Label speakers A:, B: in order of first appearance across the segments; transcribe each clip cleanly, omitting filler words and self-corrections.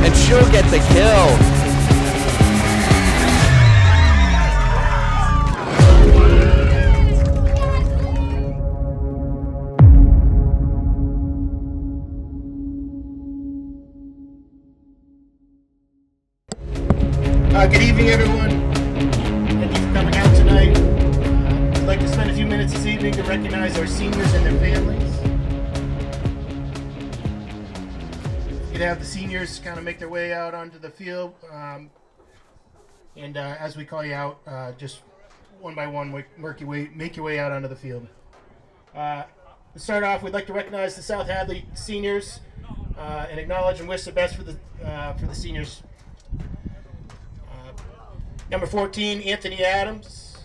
A: and she'll get the kill.
B: Good evening, everyone. Thank you for coming out tonight. I'd like to spend a few minutes this evening to recognize our seniors and their families. You'd have the seniors kind of make their way out onto the field. And as we call you out, just one by one, make your way out onto the field. To start off, we'd like to recognize the South Hadley seniors and acknowledge and wish the best for the seniors. Number 14, Anthony Adams.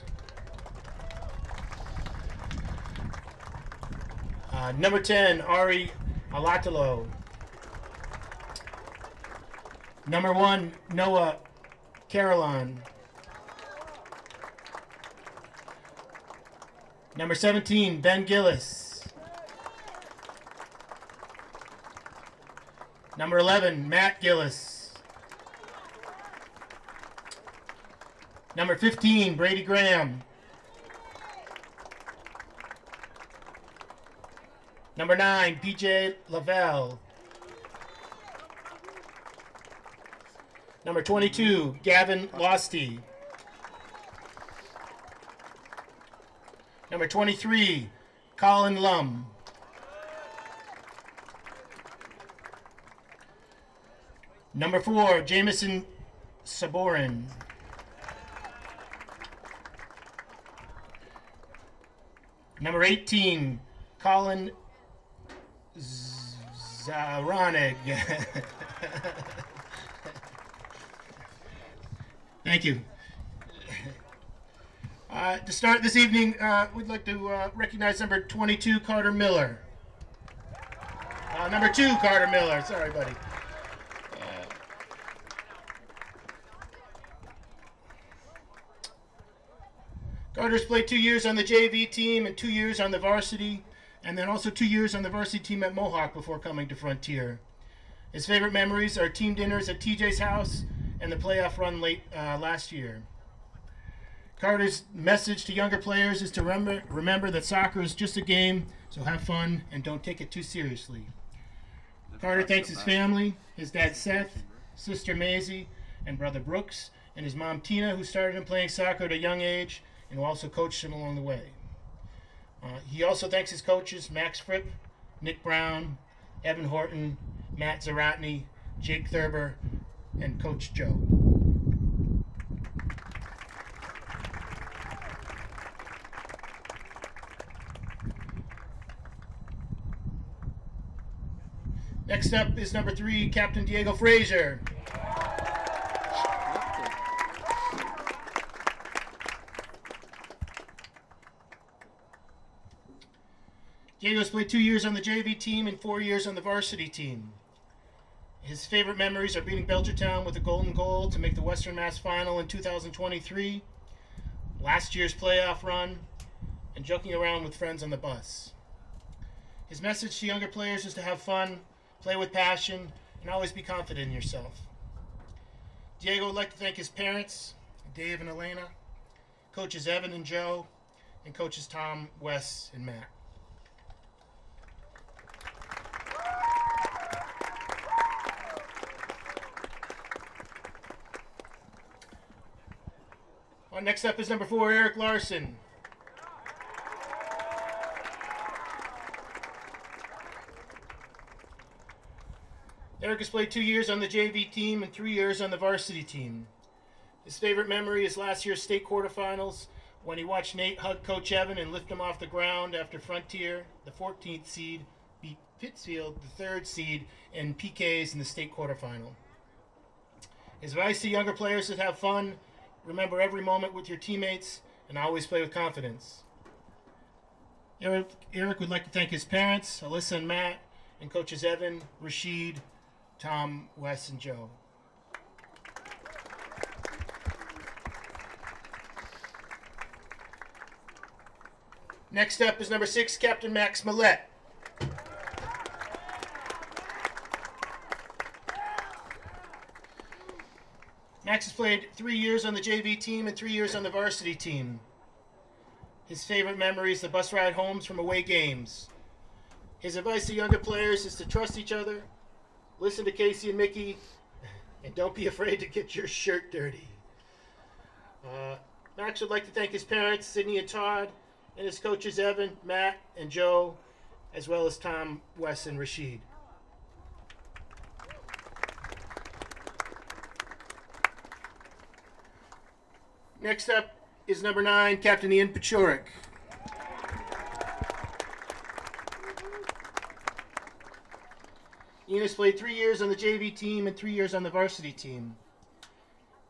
B: Number 10, Ari Alatalo. Number 1, Noah Caroline. Number 17, Ben Gillis. Number 11, Matt Gillis. Number 15, Brady Graham. Number 9, PJ Lavelle. Number 22, Gavin Losty. Number 23, Colin Lum. Number 4, Jamison Saborin. Number 18, Colin Zaranig. Thank you. To start this evening, we'd like to recognize number 22, Carter Miller. Number 2, Carter Miller. Sorry, buddy. Carter's played 2 years on the JV team and 2 years on the varsity, and then also 2 years on the varsity team at Mohawk before coming to Frontier. His favorite memories are team dinners at TJ's house and the playoff run late last year. Carter's message to younger players is to remember that soccer is just a game, so have fun and don't take it too seriously. Carter thanks his family, his dad Seth, sister Maisie, and brother Brooks, and his mom Tina, who started him playing soccer at a young age and who also coached him along the way. He also thanks his coaches, Max Fripp, Nick Brown, Evan Horton, Matt Zaratny, Jake Thurber, and Coach Joe. Next up is number 3, Captain Diego Frazier. Diego's played 2 years on the JV team and 4 years on the varsity team. His favorite memories are beating Belchertown with a golden goal to make the Western Mass Final in 2023, last year's playoff run, and joking around with friends on the bus. His message to younger players is to have fun, play with passion, and always be confident in yourself. Diego would like to thank his parents, Dave and Elena, coaches Evan and Joe, and coaches Tom, Wes, and Matt. Next up is number 4, Eric Larson. Eric has played 2 years on the JV team and 3 years on the varsity team. His favorite memory is last year's state quarterfinals when he watched Nate hug Coach Evan and lift him off the ground after Frontier, the 14th seed, beat Pittsfield, the 3rd seed, in PKs in the state quarterfinal. His advice to younger players is to have fun, remember every moment with your teammates, and always play with confidence. Eric would like to thank his parents, Alyssa and Matt, and coaches Evan, Rashid, Tom, Wes, and Joe. Next up is number 6, Captain Max Millette. Max has played 3 years on the JV team and 3 years on the varsity team. His favorite memories, the bus ride homes from away games. His advice to younger players is to trust each other, listen to Casey and Mickey, and don't be afraid to get your shirt dirty. Max would like to thank his parents, Sydney and Todd, and his coaches, Evan, Matt, and Joe, as well as Tom, Wes, and Rashid. Next up is number 9, Captain Ian Pachurik. Ian has played 3 years on the JV team and 3 years on the varsity team.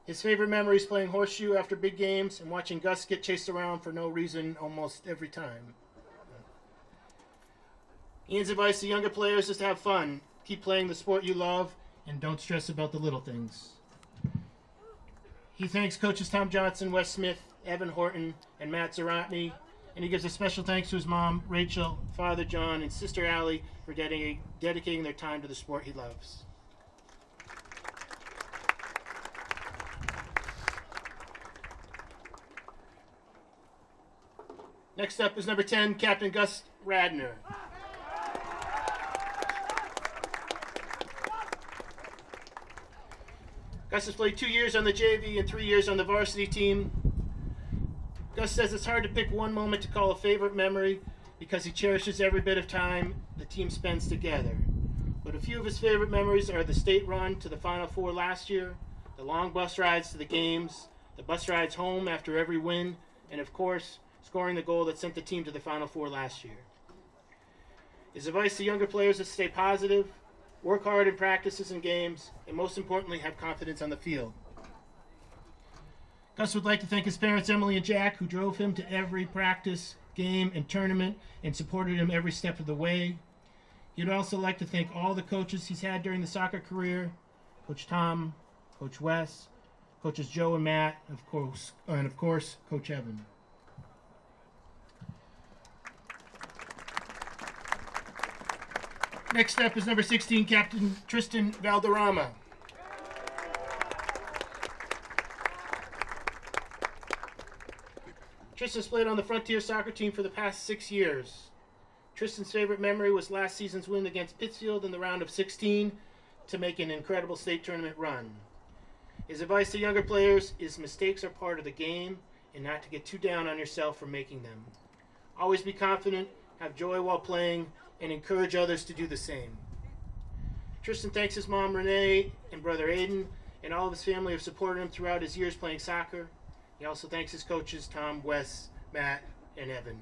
B: His favorite memory is playing horseshoe after big games and watching Gus get chased around for no reason almost every time. Ian's advice to younger players is to have fun, keep playing the sport you love, and don't stress about the little things. He thanks coaches Tom Johnson, Wes Smith, Evan Horton, and Matt Zaratny, and he gives a special thanks to his mom, Rachel, father John, and sister Allie for dedicating their time to the sport he loves. Next up is number 10, Captain Gus Radner. Gus has played 2 years on the JV and 3 years on the varsity team. Gus says it's hard to pick one moment to call a favorite memory because he cherishes every bit of time the team spends together. But a few of his favorite memories are the state run to the Final Four last year, the long bus rides to the games, the bus rides home after every win, and of course, scoring the goal that sent the team to the Final Four last year. His advice to younger players is to stay positive, work hard in practices and games, and most importantly, have confidence on the field. Gus would like to thank his parents, Emily and Jack, who drove him to every practice, game, and tournament and supported him every step of the way. He'd also like to thank all the coaches he's had during the soccer career, Coach Tom, Coach Wes, Coaches Joe and Matt, and of course, Coach Evan. Next up is number 16, Captain Tristan Valderrama. Tristan's played on the Frontier soccer team for the past 6 years. Tristan's favorite memory was last season's win against Pittsfield in the round of 16 to make an incredible state tournament run. His advice to younger players is mistakes are part of the game and not to get too down on yourself for making them. Always be confident, have joy while playing, and encourage others to do the same. Tristan thanks his mom, Renee, and brother Aiden, and all of his family have supported him throughout his years playing soccer. He also thanks his coaches, Tom, Wes, Matt, and Evan.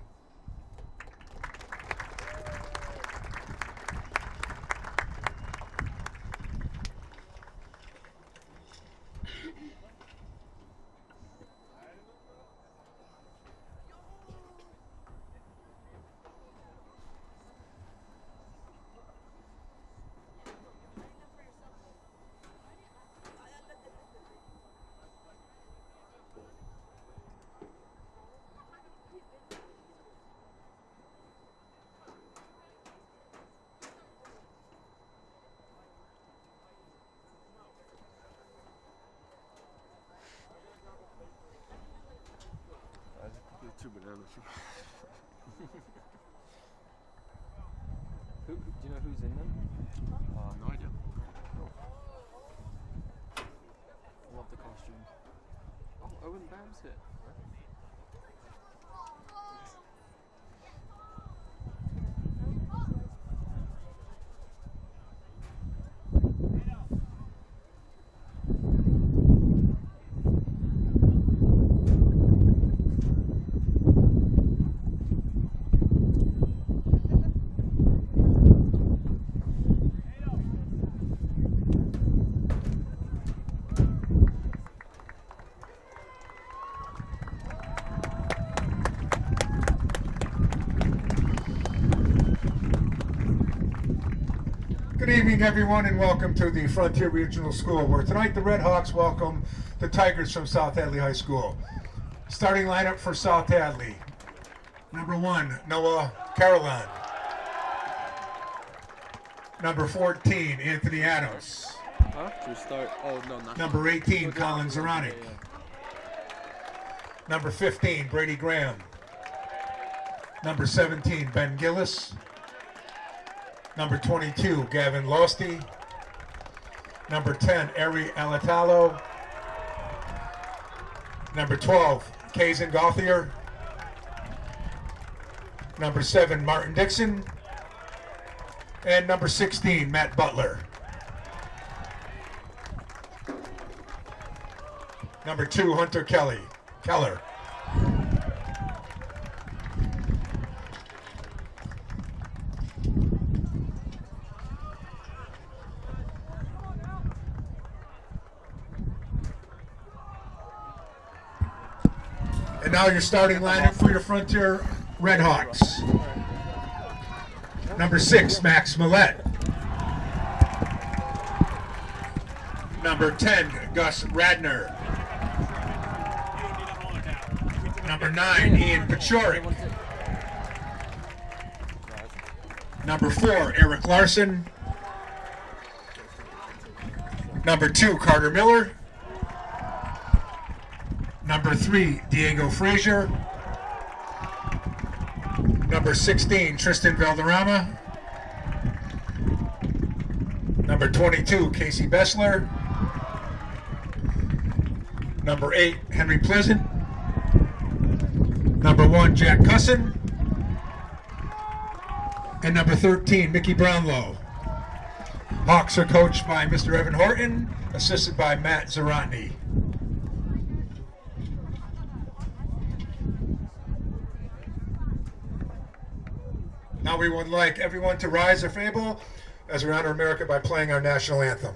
C: Two bananas.
A: Do you know who's in them?
C: No idea.
A: Love the costume. Oh, Owen Bam's here.
D: Good evening, everyone, and welcome to the Frontier Regional School, where tonight the Red Hawks welcome the Tigers from South Hadley High School. Starting lineup for South Hadley. Number 1, Noah Carolan. Number 14, Anthony Adams.
A: Huh?
C: Should we start? Oh, no, not.
D: Number 18,
A: Okay.
D: Colin Zoranic.
A: Yeah.
D: Number 15, Brady Graham. Number 17, Ben Gillis. Number 22, Gavin Losty. Number 10, Eri Alatalo. Number 12, Kazan Gauthier. Number 7, Martin Dixon. And number 16, Matt Butler. Number 2, Hunter Keller. And now your starting lineup for your Frontier Redhawks. Number 6, Max Millette. Number 10, Gus Radner. Number 9, Ian Pachorik. Number 4, Eric Larson. Number 2, Carter Miller. Number 3, Diego Frazier. Number 16, Tristan Valderrama. Number 22, Casey Bessler. Number 8, Henry Pleasant. Number 1, Jack Cusson. And number 13, Mickey Brownlow. Hawks are coached by Mr. Evan Horton, assisted by Matt Zarotny. Now we would like everyone to rise or fable as we honor America by playing our national anthem.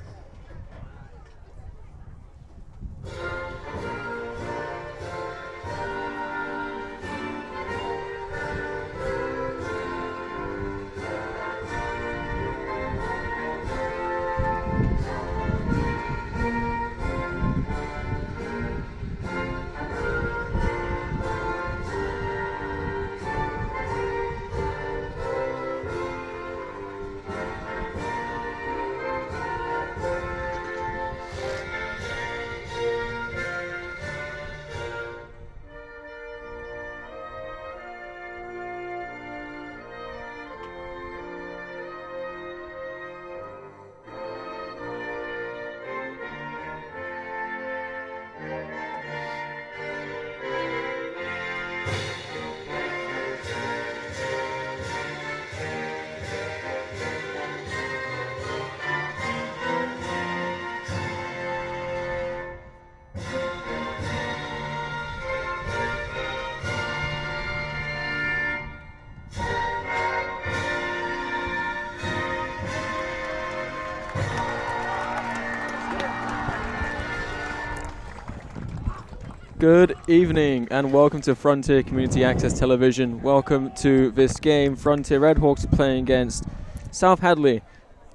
A: Good evening and welcome to Frontier Community Access Television. Welcome to this game. Frontier Redhawks are playing against South Hadley.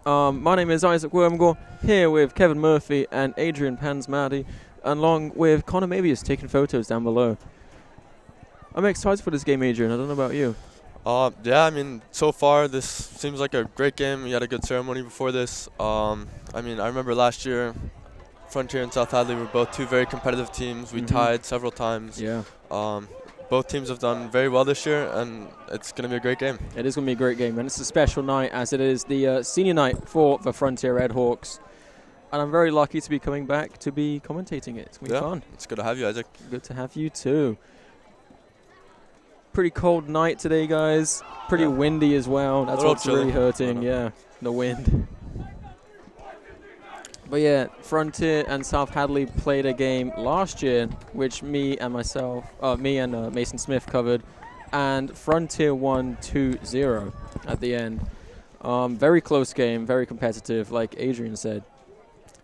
A: My name is Isaac Wormgore, here with Kevin Murphy and Adrian Pansmadi, along with Connor Mabius taking photos down below. I'm excited for this game, Adrian. I don't know about you.
C: Yeah, I mean, so far this seems like a great game. We had a good ceremony before this. I mean, I remember last year Frontier and South Hadley were both two very competitive teams. We tied several times.
A: Yeah.
C: Both teams have done very well this year, and it's going to be a great game.
A: It is going to be a great game, and it's a special night as it is the senior night for the Frontier Redhawks. And I'm very lucky to be coming back to be commentating it. It's going to be fun.
C: It's good to have you, Isaac.
A: Good to have you too. Pretty cold night today, guys. Pretty windy as well. That's what's really hurting. Yeah, the wind. But yeah, Frontier and South Hadley played a game last year, which me and Mason Smith covered, and Frontier won 2-0 at the end. Very close game, very competitive, like Adrian said.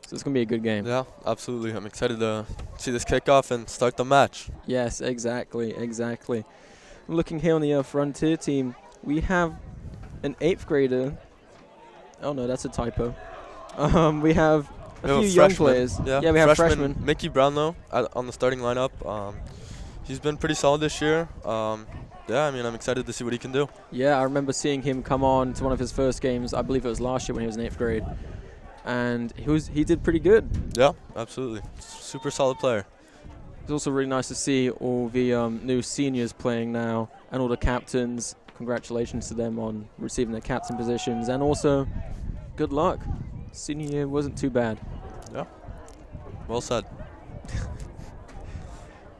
A: So it's going to be a good game.
C: Yeah, absolutely. I'm excited to see this kickoff and start the match.
A: Yes, exactly. I'm looking here on the Frontier team. We have an 8th grader. Oh no, that's a typo. We have a few young players.
C: Yeah,
A: we have freshmen.
C: Mickey Brownlow on the starting lineup. He's been pretty solid this year. Yeah, I mean, I'm excited to see what he can do.
A: Yeah, I remember seeing him come on to one of his first games. I believe it was last year when he was in 8th grade. and he did pretty good.
C: Yeah, absolutely. Super solid player.
A: It's also really nice to see all the new seniors playing now and all the captains. Congratulations to them on receiving their captain positions, and also good luck. Senior year wasn't too bad.
C: Yeah, well said.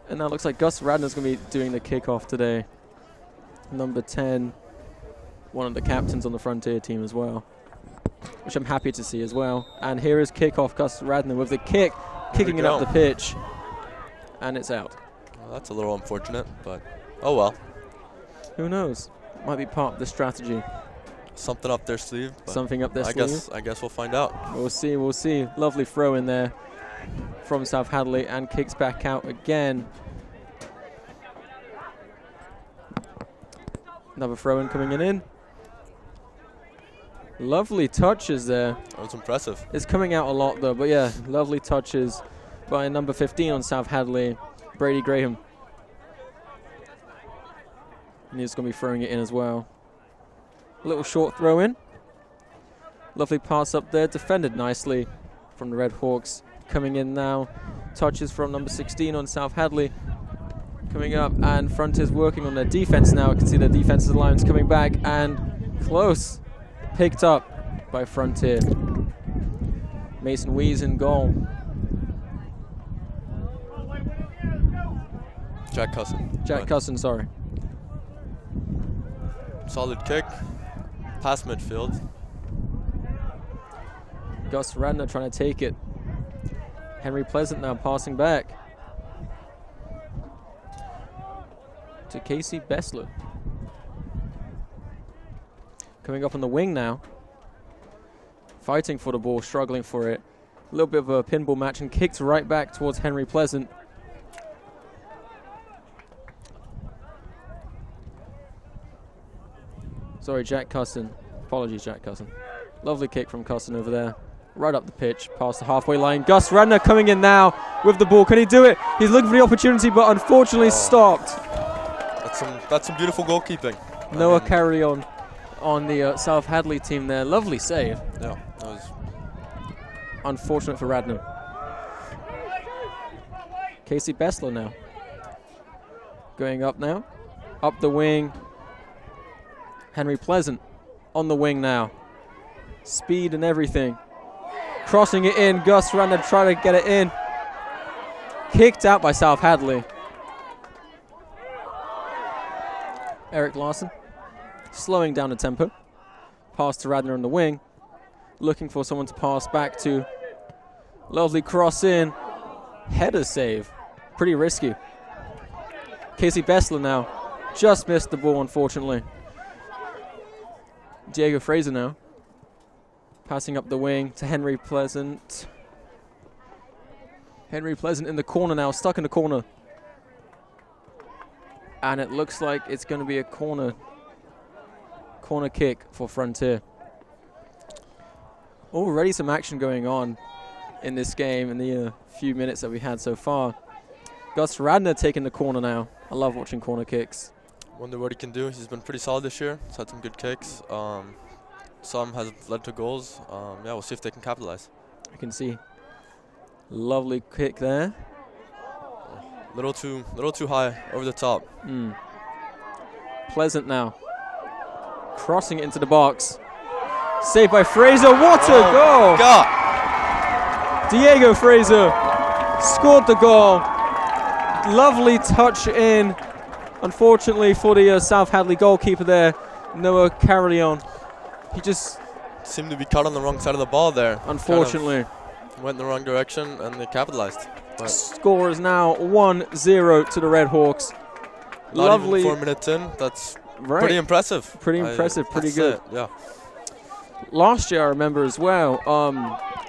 A: And now it looks like Gus Radner's going to be doing the kickoff today. Number 10, one of the captains on the Frontier team as well, which I'm happy to see as well. And here is kickoff, Gus Radner with the kick, kicking it up the pitch, and it's out.
C: Well, that's a little unfortunate, but oh well.
A: Who knows? Might be part of the strategy.
C: Something up their sleeve.
A: Something up their sleeve.
C: I guess we'll find out.
A: We'll see. We'll see. Lovely throw in there from South Hadley, and kicks back out again. Another throw in coming in. Lovely touches there.
C: That was impressive.
A: It's coming out a lot though, but yeah, lovely touches by number 15 on South Hadley, Brady Graham. And he's going to be throwing it in as well. A little short throw in. Lovely pass up there, defended nicely from the Red Hawks. Coming in now, touches from number 16 on South Hadley. Coming up, and Frontier's working on their defense now. I can see their defensive lines coming back, and close. Picked up by Frontier. Mason Wees in goal.
C: Jack Cusson.
A: Jack Cusson, sorry.
C: Solid kick. Past midfield.
A: Gus Radner trying to take it. Henry Pleasant now passing back to Casey Bessler. Coming up on the wing now. Fighting for the ball, struggling for it. A little bit of a pinball match, and kicked right back towards Henry Pleasant. Sorry, Jack Cusson. Apologies, Jack Cusson. Lovely kick from Cusson over there. Right up the pitch, past the halfway line. Gus Radner coming in now with the ball. Can he do it? He's looking for the opportunity, but unfortunately stopped.
C: That's some beautiful goalkeeping.
A: Noah Carrion on the South Hadley team there. Lovely save.
C: Yeah, that was
A: unfortunate for Radner. Casey Bessler now. Going up now. Up the wing. Henry Pleasant on the wing now. Speed and everything. Crossing it in. Gus Radner trying to get it in. Kicked out by South Hadley. Eric Larson slowing down the tempo. Pass to Radner on the wing. Looking for someone to pass back to. Lovely cross in. Header save. Pretty risky. Casey Bessler now. Just missed the ball, unfortunately. Diego Fraser now. Passing up the wing to Henry Pleasant. Henry Pleasant in the corner now, stuck in the corner. And it looks like it's going to be a corner kick for Frontier. Already some action going on in this game in the few minutes that we had so far. Gus Radner taking the corner now. I love watching corner kicks.
C: Wonder what he can do. He's been pretty solid this year. He's had some good kicks. Some has led to goals. Yeah, we'll see if they can capitalize.
A: You can see. Lovely kick there.
C: Little too high, over the top.
A: Pleasant now. Crossing it into the box. Saved by Fraser. What a goal!
C: God.
A: Diego Fraser scored the goal. Lovely touch in. Unfortunately for the South Hadley goalkeeper there, Noah Carrion. He just
C: seemed to be caught on the wrong side of the ball there.
A: Unfortunately.
C: Kind of went in the wrong direction and they capitalized. But
A: score is now 1-0 to the Red Hawks.
C: Not
A: Lovely.
C: Even 4 minutes in. That's
A: right.
C: Pretty impressive.
A: Pretty impressive. Pretty good.
C: Yeah.
A: Last year I remember as well.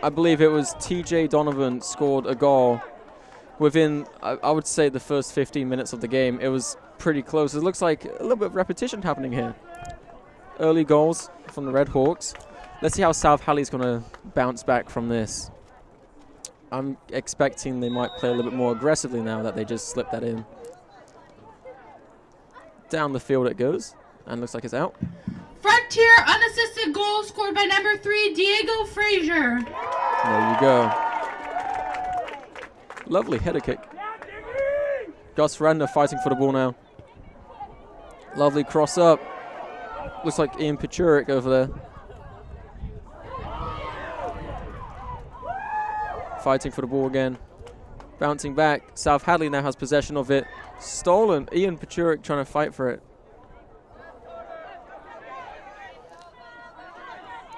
A: I believe it was TJ Donovan scored a goal within, I would say, the first 15 minutes of the game. It was pretty close. It looks like a little bit of repetition happening here. Early goals from the Red Hawks. Let's see how South Hadley's going to bounce back from this. I'm expecting they might play a little bit more aggressively now that they just slipped that in. Down the field it goes, and looks like it's out.
E: Frontier unassisted goal scored by number 3, Diego Frazier.
A: There you go. Lovely header kick. Gus Randa fighting for the ball now. Lovely cross up. Looks like Ian Pachurik over there. Fighting for the ball again. Bouncing back. South Hadley now has possession of it. Stolen. Ian Pachurik trying to fight for it.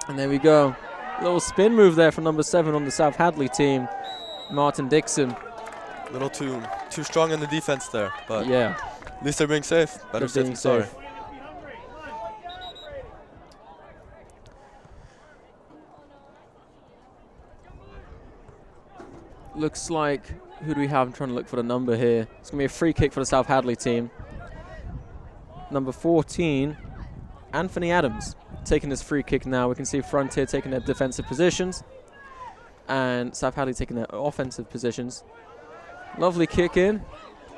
A: And there we go. Little spin move there from number 7 on the South Hadley team, Martin Dixon.
C: A little too strong in the defense there, but
A: yeah,
C: at least they're being safe. Better safe than sorry.
A: Looks like, who do we have? I'm trying to look for the number here. It's going to be a free kick for the South Hadley team. Number 14, Anthony Adams, taking this free kick now. We can see Frontier taking their defensive positions and South Hadley taking their offensive positions. Lovely kick in.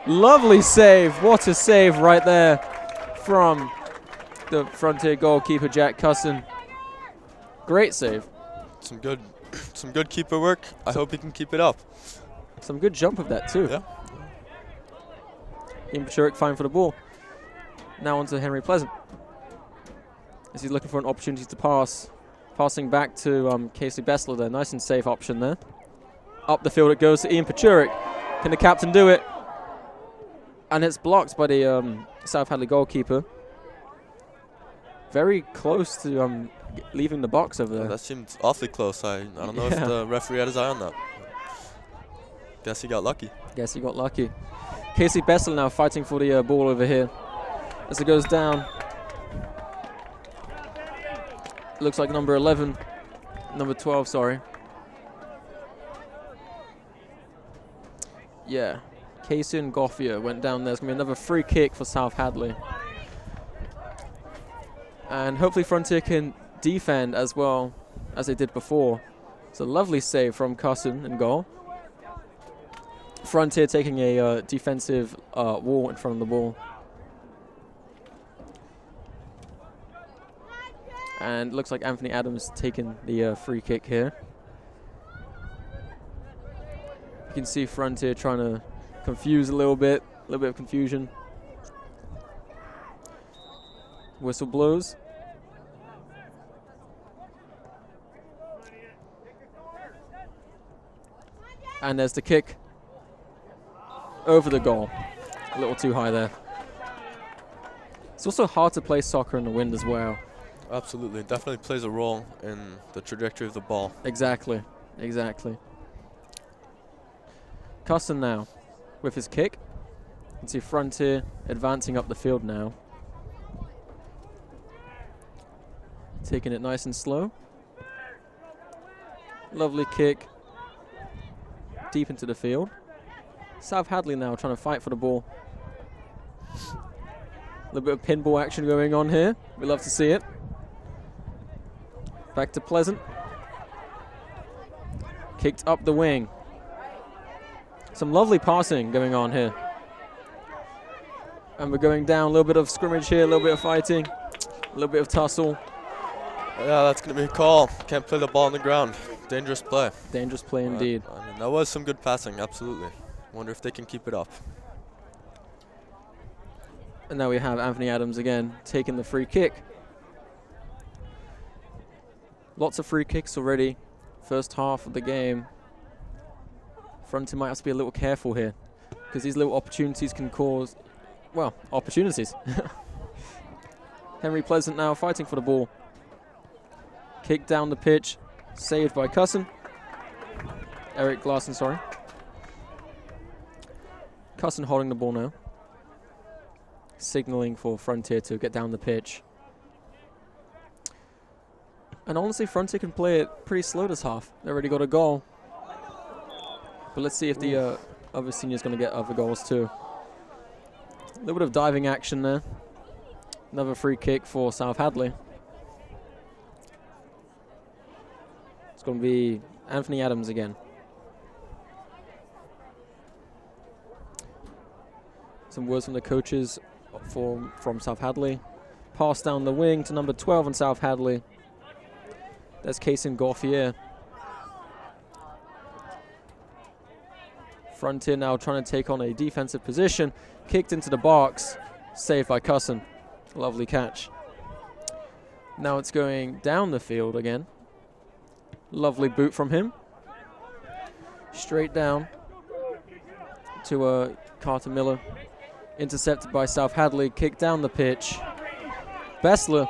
A: Lovely save. What a save right there from the Frontier goalkeeper, Jack Cusson. Great save.
C: Some good keeper work. I hope he can keep it up.
A: Some good jump of that too.
C: Yeah.
A: Ian Pachurik fine for the ball. Now on to Henry Pleasant, as he's looking for an opportunity to pass. Passing back to Casey Bessler there. Nice and safe option there. Up the field it goes to Ian Pachurik. Can the captain do it? And it's blocked by the South Hadley goalkeeper. Very close to leaving the box over there.
C: That seemed awfully close. I don't know if the referee had his eye on that. Guess he got lucky.
A: Guess he got lucky. Casey Bessel now fighting for the ball over here. As it goes down. Looks like number 11. Number 12, sorry. Yeah. Casey and Goffia went down there. It's going to be another free kick for South Hadley. And hopefully Frontier can defend as well as they did before. It's a lovely save from Cusson in goal. Frontier taking a defensive wall in front of the ball. And looks like Anthony Adams taking the free kick here. You can see Frontier trying to confuse a little bit of confusion. Whistle blows. And there's the kick over the goal. A little too high there. It's also hard to play soccer in the wind as well.
C: Absolutely. It definitely plays a role in the trajectory of the ball.
A: Exactly. Exactly. Cusson now with his kick. You can see Frontier advancing up the field now. Taking it nice and slow. Lovely kick. Deep into the field. South Hadley now trying to fight for the ball. A little bit of pinball action going on here. We love to see it. Back to Pleasant. Kicked up the wing. Some lovely passing going on here. And we're going down. A little bit of scrimmage here, a little bit of fighting, a little bit of tussle.
C: Yeah, that's going to be a call. Can't play the ball on the ground. Dangerous play.
A: Dangerous play indeed.
C: I mean, that was some good passing, absolutely. Wonder if they can keep it up.
A: And now we have Anthony Adams again taking the free kick. Lots of free kicks already. First half of the game. Frontier might have to be a little careful here, because these little opportunities can cause, well, opportunities. Henry Pleasant now fighting for the ball. Kick down the pitch. Saved by Cusson. Eric Glasson, sorry. Cusson holding the ball now. Signaling for Frontier to get down the pitch. And honestly, Frontier can play it pretty slow this half. They already got a goal. But let's see if the other senior's going to get other goals too. A little bit of diving action there. Another free kick for South Hadley. It's going to be Anthony Adams again. Some words from the coaches from South Hadley. Pass down the wing to number 12 on South Hadley. That's Kaysen Gauffier. Frontier now trying to take on a defensive position. Kicked into the box. Saved by Cusson. Lovely catch. Now it's going down the field again. Lovely boot from him. Straight down to Carter Miller. Intercepted by South Hadley. Kicked down the pitch. Bessler.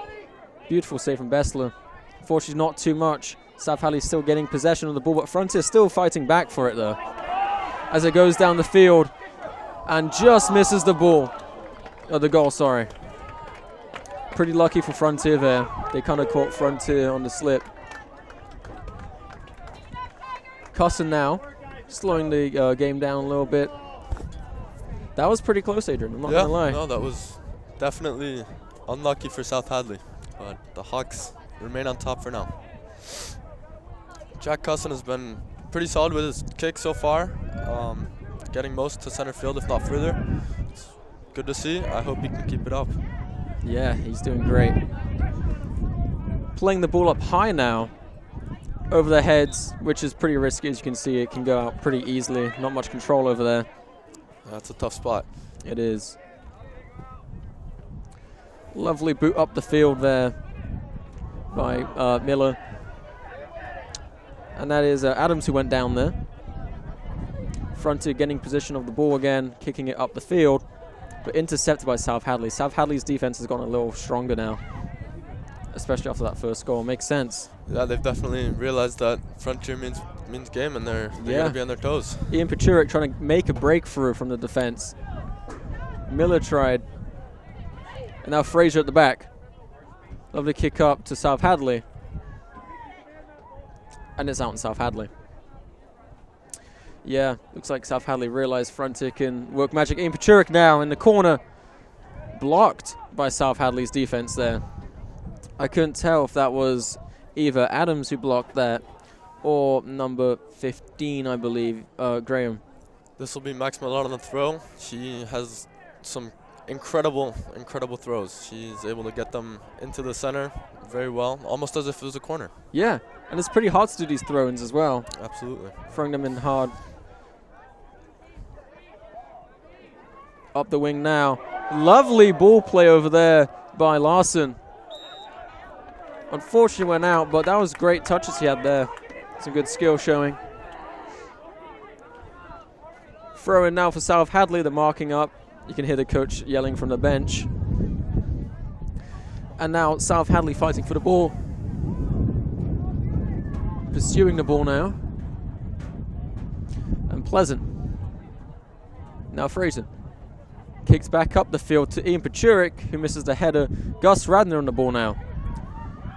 A: Beautiful save from Bessler. Unfortunately, not too much. South Hadley still getting possession of the ball, but Frontier still fighting back for it, though. As it goes down the field and just misses the ball. The goal, sorry. Pretty lucky for Frontier there. They kind of caught Frontier on the slip. Cusson now, slowing the game down a little bit. That was pretty close, Adrian, I'm not going to lie.
C: No, that was definitely unlucky for South Hadley. But the Hawks remain on top for now. Jack Cusson has been pretty solid with his kick so far. Getting most to center field, if not further. It's good to see. I hope he can keep it up.
A: Yeah, he's doing great. Playing the ball up high now. Over their heads, which is pretty risky. As you can see, it can go out pretty easily. Not much control over there.
C: That's a tough spot.
A: It is. Lovely boot up the field there by Miller. And that is Adams who went down there. Frontier getting possession of the ball again, kicking it up the field, but intercepted by South Hadley. South Hadley's defense has gotten a little stronger now, especially after that first goal. Makes sense.
C: Yeah, they've definitely realized that Frontier means game, and they're going to be on their toes.
A: Ian Pachurek trying to make a breakthrough from the defense. Miller tried. And now Frazier at the back. Lovely kick up to South Hadley. And it's out in South Hadley. Yeah, looks like South Hadley realized Frontier can work magic. Ian Pachurek now in the corner. Blocked by South Hadley's defense there. I couldn't tell if that was either Adams who blocked that or number 15, I believe, Graham.
C: This will be Max Millar on the throw. She has some incredible throws. She's able to get them into the center very well, almost as if it was a corner.
A: Yeah, and it's pretty hard to do these throw-ins as well.
C: Absolutely.
A: Throwing them in hard. Up the wing now. Lovely ball play over there by Larson. Unfortunately went out, but that was great touches he had there. Some good skill showing. Throw in now for South Hadley, the marking up. You can hear the coach yelling from the bench. And now South Hadley fighting for the ball. Pursuing the ball now. And Pleasant. Now Fraser. Kicks back up the field to Ian Pachurek, who misses the header. Gus Radner on the ball now.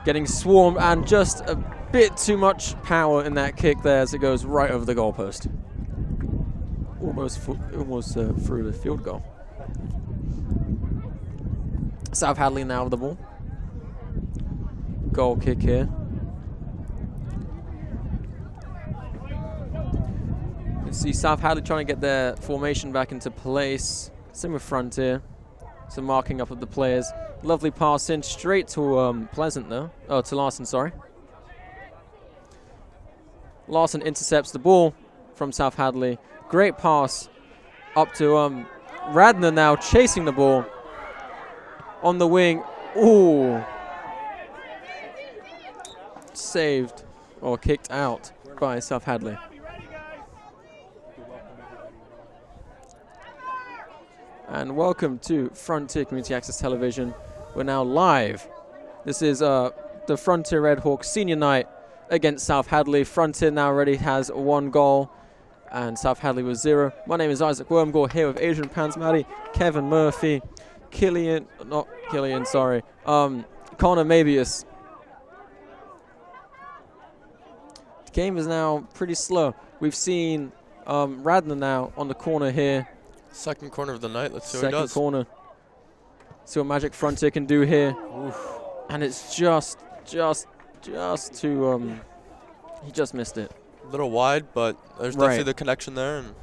A: Getting swarmed, and just a bit too much power in that kick there as it goes right over the goalpost. Almost through the field goal. South Hadley now with the ball. Goal kick here. You can see South Hadley trying to get their formation back into place. Same with Frontier. Some marking up of the players. Lovely pass in straight to Pleasant though. Oh, to Larson, sorry. Larson intercepts the ball from South Hadley. Great pass up to Radner now chasing the ball on the wing. Ooh. Saved or kicked out by South Hadley. And welcome to Frontier Community Access Television. We're now live. This is the Frontier Red Hawks senior night against South Hadley. Frontier now already has 1 goal and South Hadley was 0. My name is Isaac Wormgore, here with Adrian Pansmati, Kevin Murphy, Connor Mabius. The game is now pretty slow. We've seen Radner now on the corner here.
C: Second corner of the night. Let's see what he does.
A: Second corner. See what Magic Frontier can do here. Oof. And it's just to he just missed it.
C: A little wide, but there's definitely the connection there, and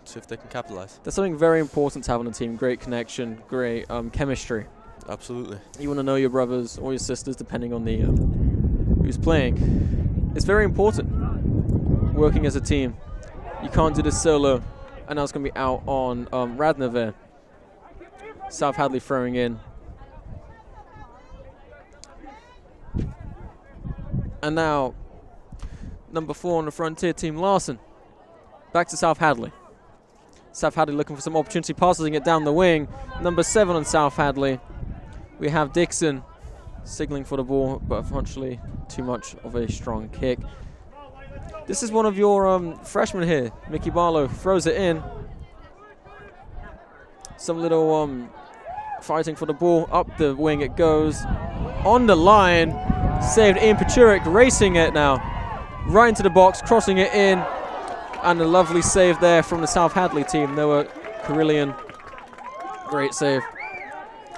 C: see if they can capitalize.
A: That's something very important to have on the team. Great connection, great chemistry.
C: Absolutely.
A: You want to know your brothers or your sisters, depending on the who's playing. It's very important working as a team. You can't do this solo. And now it's going to be out on Radner there. South Hadley throwing in. And now, number 4 on the Frontier team, Larson. Back to South Hadley. South Hadley looking for some opportunity, passing it down the wing. Number 7 on South Hadley. We have Dixon signaling for the ball, but unfortunately too much of a strong kick. This is one of your freshmen here. Mickey Barlow throws it in. Some little fighting for the ball. Up the wing it goes. On the line. Saved Ian Pachurik, racing it now. Right into the box, crossing it in. And a lovely save there from the South Hadley team. Noah Carillion. Great save.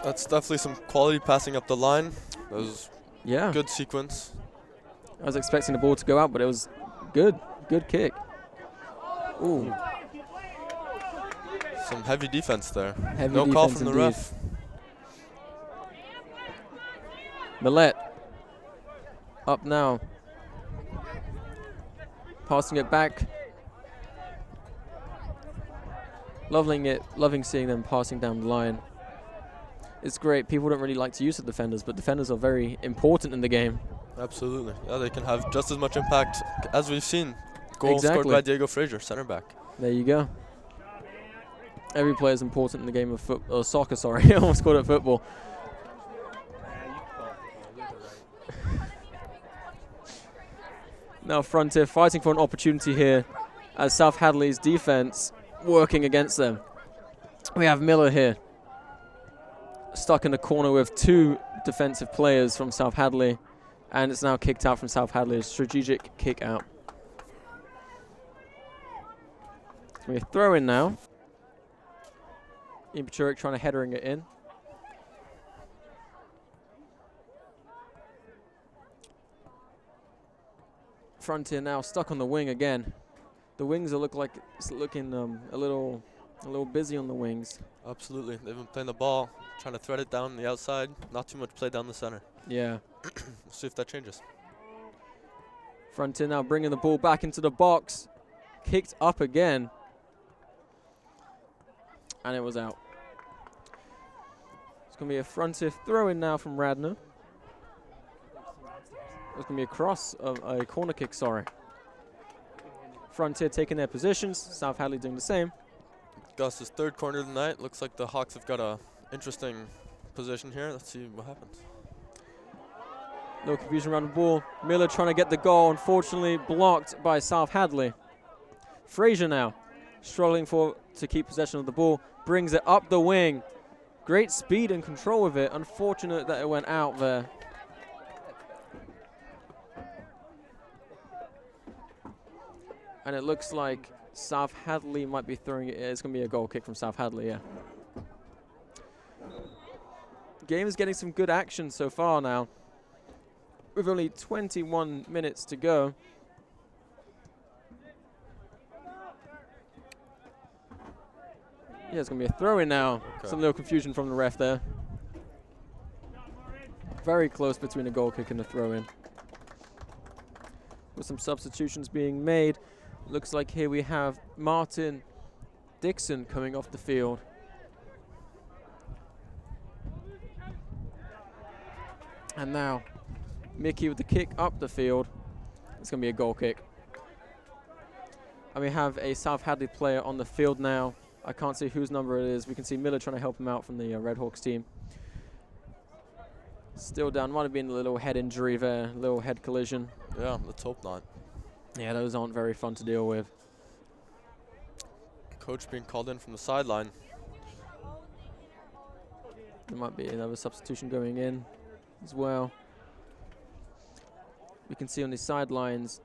C: That's definitely some quality passing up the line. That was good sequence.
A: I was expecting the ball to go out, but it was good. Good kick. Ooh.
C: Some heavy defense there.
A: No
C: call from the ref.
A: Millette. Up now. Passing it back. Loving seeing them passing down the line. It's great. People don't really like to use the defenders, but defenders are very important in the game.
C: Absolutely. Yeah, they can have just as much impact as we've seen. Goal scored by Diego Frazier, center back.
A: There you go. Every player is important in the game of soccer, sorry. I almost called it football. Now Frontier fighting for an opportunity here as South Hadley's defense working against them. We have Miller here. Stuck in the corner with 2 defensive players from South Hadley. And it's now kicked out from South Hadley. A strategic kick out. We're throwing now. Ian Pachurik trying to headering it in. Frontier now stuck on the wing again. The wings looking a little busy on the wings.
C: Absolutely. They've been playing the ball, trying to thread it down the outside. Not too much play down the center.
A: Yeah.
C: We'll see if that changes.
A: Frontier now bringing the ball back into the box. Kicked up again. And it was out. It's going to be a Frontier throw-in now from Radner. It's going to be a corner kick, sorry. Frontier taking their positions. South Hadley doing the same.
C: Gus's 3rd corner of the night. Looks like the Hawks have got a interesting position here. Let's see what happens.
A: No confusion around the ball. Miller trying to get the goal. Unfortunately blocked by South Hadley. Frazier now struggling to keep possession of the ball. Brings it up the wing. Great speed and control with it. Unfortunate that it went out there. And it looks like South Hadley might be throwing it. It's going to be a goal kick from South Hadley, yeah. Game is getting some good action so far now. With only 21 minutes to go. Yeah, it's going to be a throw-in now. Okay. Some little confusion from the ref there. Very close between a goal kick and a throw-in. With some substitutions being made. Looks like here we have Martin Dixon coming off the field. And now Mickey with the kick up the field. It's going to be a goal kick. And we have a South Hadley player on the field now. I can't see whose number it is. We can see Miller trying to help him out from the Red Hawks team. Still down. Might have been a little head injury there, a little head collision.
C: Yeah, let's hope not.
A: Yeah, those aren't very fun to deal with.
C: Coach being called in from the sideline.
A: There might be another substitution going in as well. We can see on the sidelines,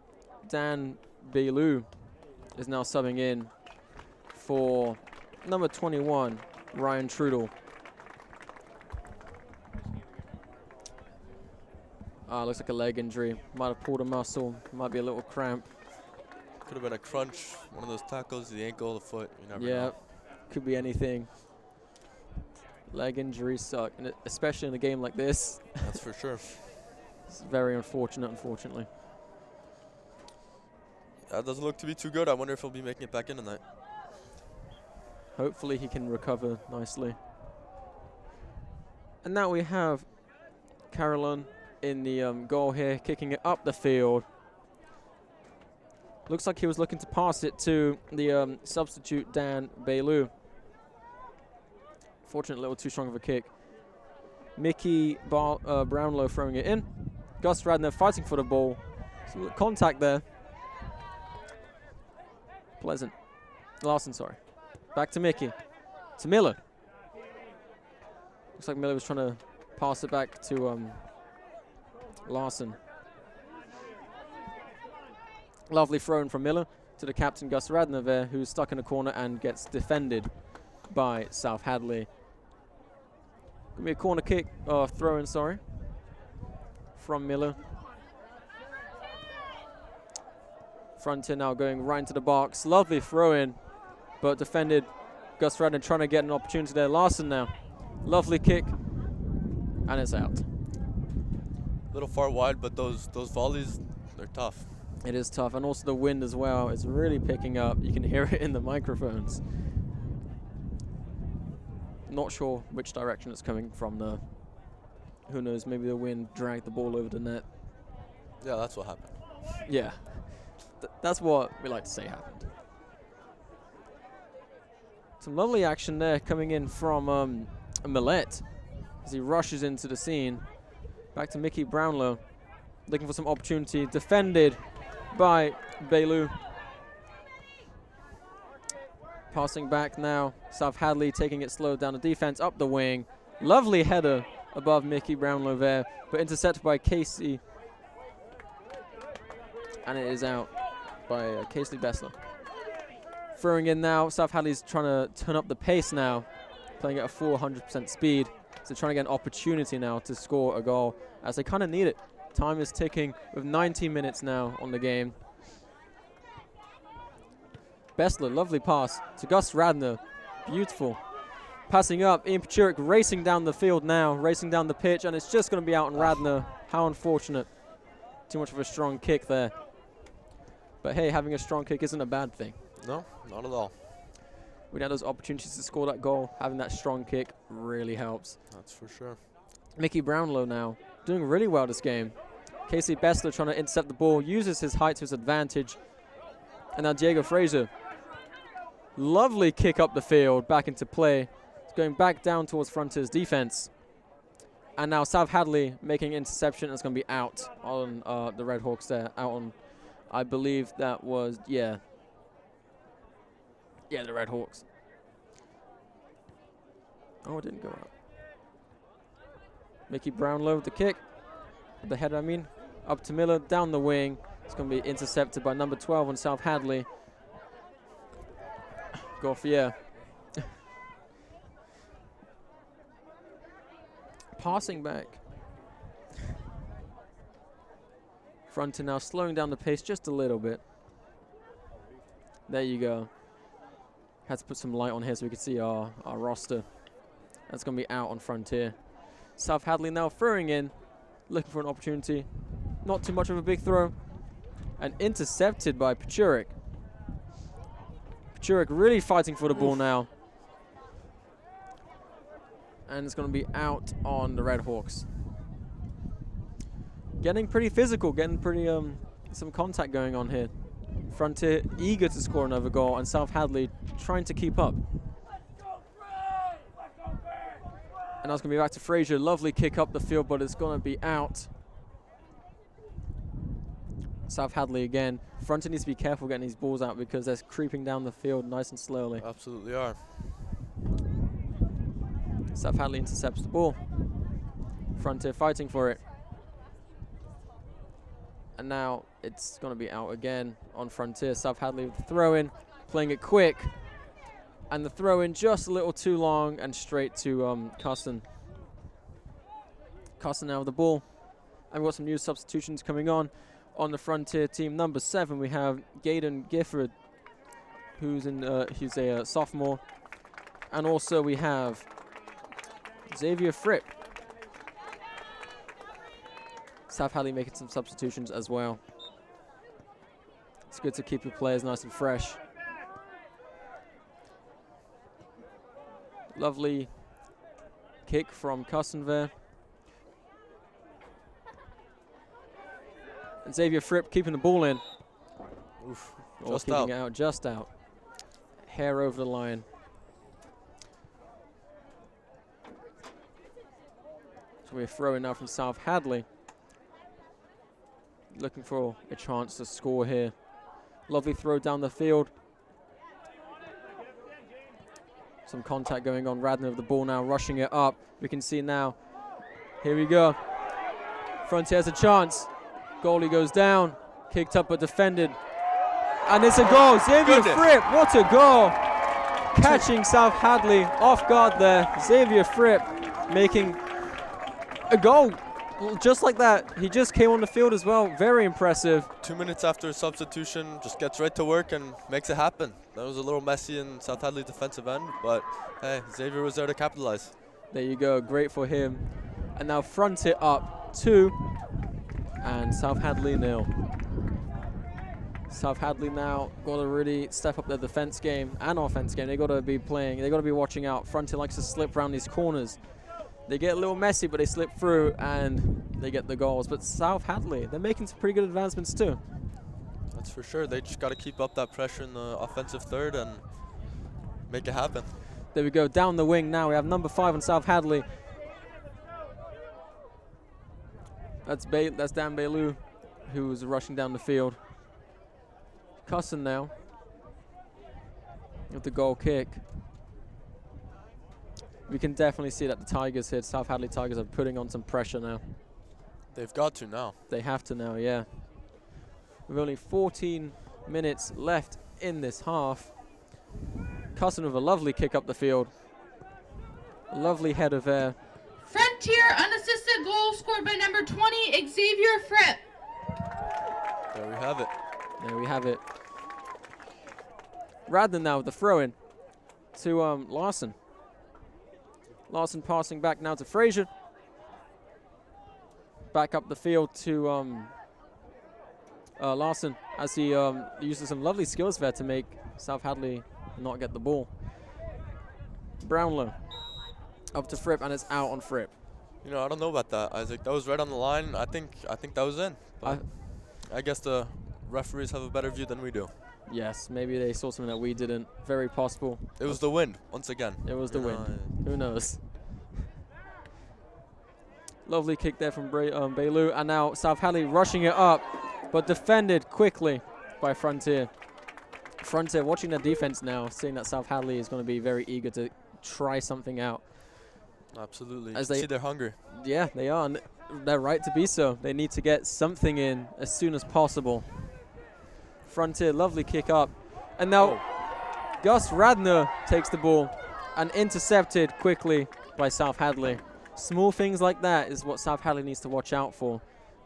A: Dan Bailu is now subbing in for number 21, Ryan Trudel. Looks like a leg injury. Might have pulled a muscle. Might be a little cramp.
C: Could have been a crunch, one of those tackles, the ankle, the foot. You never know.
A: Yeah, could be anything. Leg injuries suck, and especially in a game like this.
C: That's for sure.
A: It's very unfortunate, unfortunately.
C: That doesn't look to be too good. I wonder if he'll be making it back in tonight.
A: Hopefully he can recover nicely. And now we have Carolyn in the goal here, kicking it up the field. Looks like he was looking to pass it to the substitute Dan Bailu. Fortunately, a little too strong of a kick. Mickey Brownlow throwing it in. Gus Radner fighting for the ball. Some contact there. Pleasant. Larson, sorry. Back to Mickey. To Miller. Looks like Miller was trying to pass it back to Larson. Lovely throw in from Miller to the captain Gus Radner there, who's stuck in a corner and gets defended by South Hadley. Gonna be a corner kick, throw in, sorry, from Miller. Frontier now going right into the box. Lovely throw in, but defended. Gus Radner trying to get an opportunity there. Larson now. Lovely kick, and it's out.
C: A little far wide, but those volleys, they're tough.
A: It is tough, and also the wind as well is really picking up. You can hear it in the microphones. Not sure which direction it's coming from though. Who knows, maybe the wind dragged the ball over the net.
C: Yeah, that's what happened.
A: Yeah, that's what we like to say happened. Some lovely action there coming in from Millette as he rushes into the scene. Back to Mickey Brownlow, looking for some opportunity, defended by Bailu. Passing back now, South Hadley taking it slow down the defense, up the wing. Lovely header above Mickey Brownlow there, but intercepted by Casey. And it is out by Casey Bessler. Throwing in now, South Hadley's trying to turn up the pace now, playing at a full 100% speed. So trying to get an opportunity now to score a goal, as they kind of need it. Time is ticking with 19 minutes now on the game. Bessler, lovely pass to Gus Radner. Beautiful. Passing up, Ian Pachurik racing down the field now, racing down the pitch, and it's just going to be out on Radner. How unfortunate. Too much of a strong kick there. But hey, having a strong kick isn't a bad thing.
C: No, not at all.
A: When you have those opportunities to score that goal, having that strong kick really helps.
C: That's for sure.
A: Mickey Brownlow now, doing really well this game. Casey Bessler trying to intercept the ball, uses his height to his advantage. And now Diego Frazier. Lovely kick up the field, back into play. It's going back down towards Frontier's defense. And now South Hadley making an interception. It's going to be out on the Red Hawks there. Out on, I believe that was, yeah, the Red Hawks. Oh, it didn't go out. Mickey Brownlow with the kick. The header, I mean. Up to Miller, down the wing. It's going to be intercepted by number 12 on South Hadley. Gauffier. Passing back. Frontier now slowing down the pace just a little bit. There you go. Had to put some light on here so we could see our roster. That's going to be out on Frontier. South Hadley now throwing in, looking for an opportunity. Not too much of a big throw. And intercepted by Pachurik. Pachurik really fighting for the ball now. And it's going to be out on the Red Hawks. Getting pretty physical, getting pretty some contact going on here. Frontier eager to score another goal, and South Hadley trying to keep up. And that's going to be back to Frazier. Lovely kick up the field, but it's going to be out. South Hadley again. Frontier needs to be careful getting these balls out because they're creeping down the field nice and slowly.
C: Absolutely are.
A: South Hadley intercepts the ball. Frontier fighting for it. And now it's going to be out again on Frontier. South Hadley with the throw-in, playing it quick. And the throw-in just a little too long and straight to Carson. Carson now with the ball. And we've got some new substitutions coming on the Frontier team. Number 7, we have Gaden Gifford, who's a sophomore. And also we have Xavier Fripp. South Hadley making some substitutions as well. It's good to keep your players nice and fresh. Lovely kick from Cusson there. And Xavier Fripp keeping the ball in.
C: Oof,
A: Or
C: just
A: keeping
C: out.
A: it out, just out. Hair over the line. So we're throwing now from South Hadley. Looking for a chance to score here. Lovely throw down the field. Some contact going on. Radner with the ball now, rushing it up. We can see now. Here we go. Frontier has a chance. Goalie goes down. Kicked up but defended. And it's a goal. Xavier Fripp, what a goal. Catching South Hadley off guard there. Xavier Fripp making a goal just like that. He just came on the field as well. Very impressive.
C: 2 minutes after a substitution, just gets right to work and makes it happen. That was a little messy in South Hadley's defensive end, but hey, Xavier was there to capitalize.
A: There you go, great for him. And now Frontier up 2 and South Hadley 0. South Hadley now got to really step up their defense game and offense game. They got to be playing, they got to be watching out. Frontier likes to slip around these corners. They get a little messy, but they slip through and they get the goals. But South Hadley, they're making some pretty good advancements too.
C: That's for sure. They just got to keep up that pressure in the offensive third and make it happen.
A: There we go, down the wing now. We have number 5 on South Hadley. That's Dan Bailu, who was rushing down the field. Cusson now with the goal kick. We can definitely see that the Tigers here, South Hadley Tigers, are putting on some pressure now.
C: They've got to now.
A: They have to now, yeah. With only 14 minutes left in this half. Cusson with a lovely kick up the field. A lovely header there.
E: Frontier unassisted goal scored by number 20, Xavier Fripp.
C: There we have it.
A: There we have it. Radner now with the throw-in to Larson. Larson passing back now to Frazier. Back up the field to Larson as he uses some lovely skills there to make South Hadley not get the ball. Brownlow up to Fripp, and it's out on Fripp.
C: You know, I don't know about that, Isaac. That was right on the line. I think that was in. But I guess the referees have a better view than we do.
A: Yes, maybe they saw something that we didn't. Very possible.
C: It was the wind, once again.
A: It was the wind. Who knows? Lovely kick there from Bailu, and now South Hadley rushing it up, but defended quickly by Frontier. Frontier watching their defense now, seeing that South Hadley is going to be very eager to try something out.
C: Absolutely.
A: As
C: you
A: they
C: see their hunger.
A: Yeah, they are. And they're right to be so. They need to get something in as soon as possible. Frontier, lovely kick up. And now Gus Radner takes the ball and intercepted quickly by South Hadley. Small things like that is what South Hadley needs to watch out for.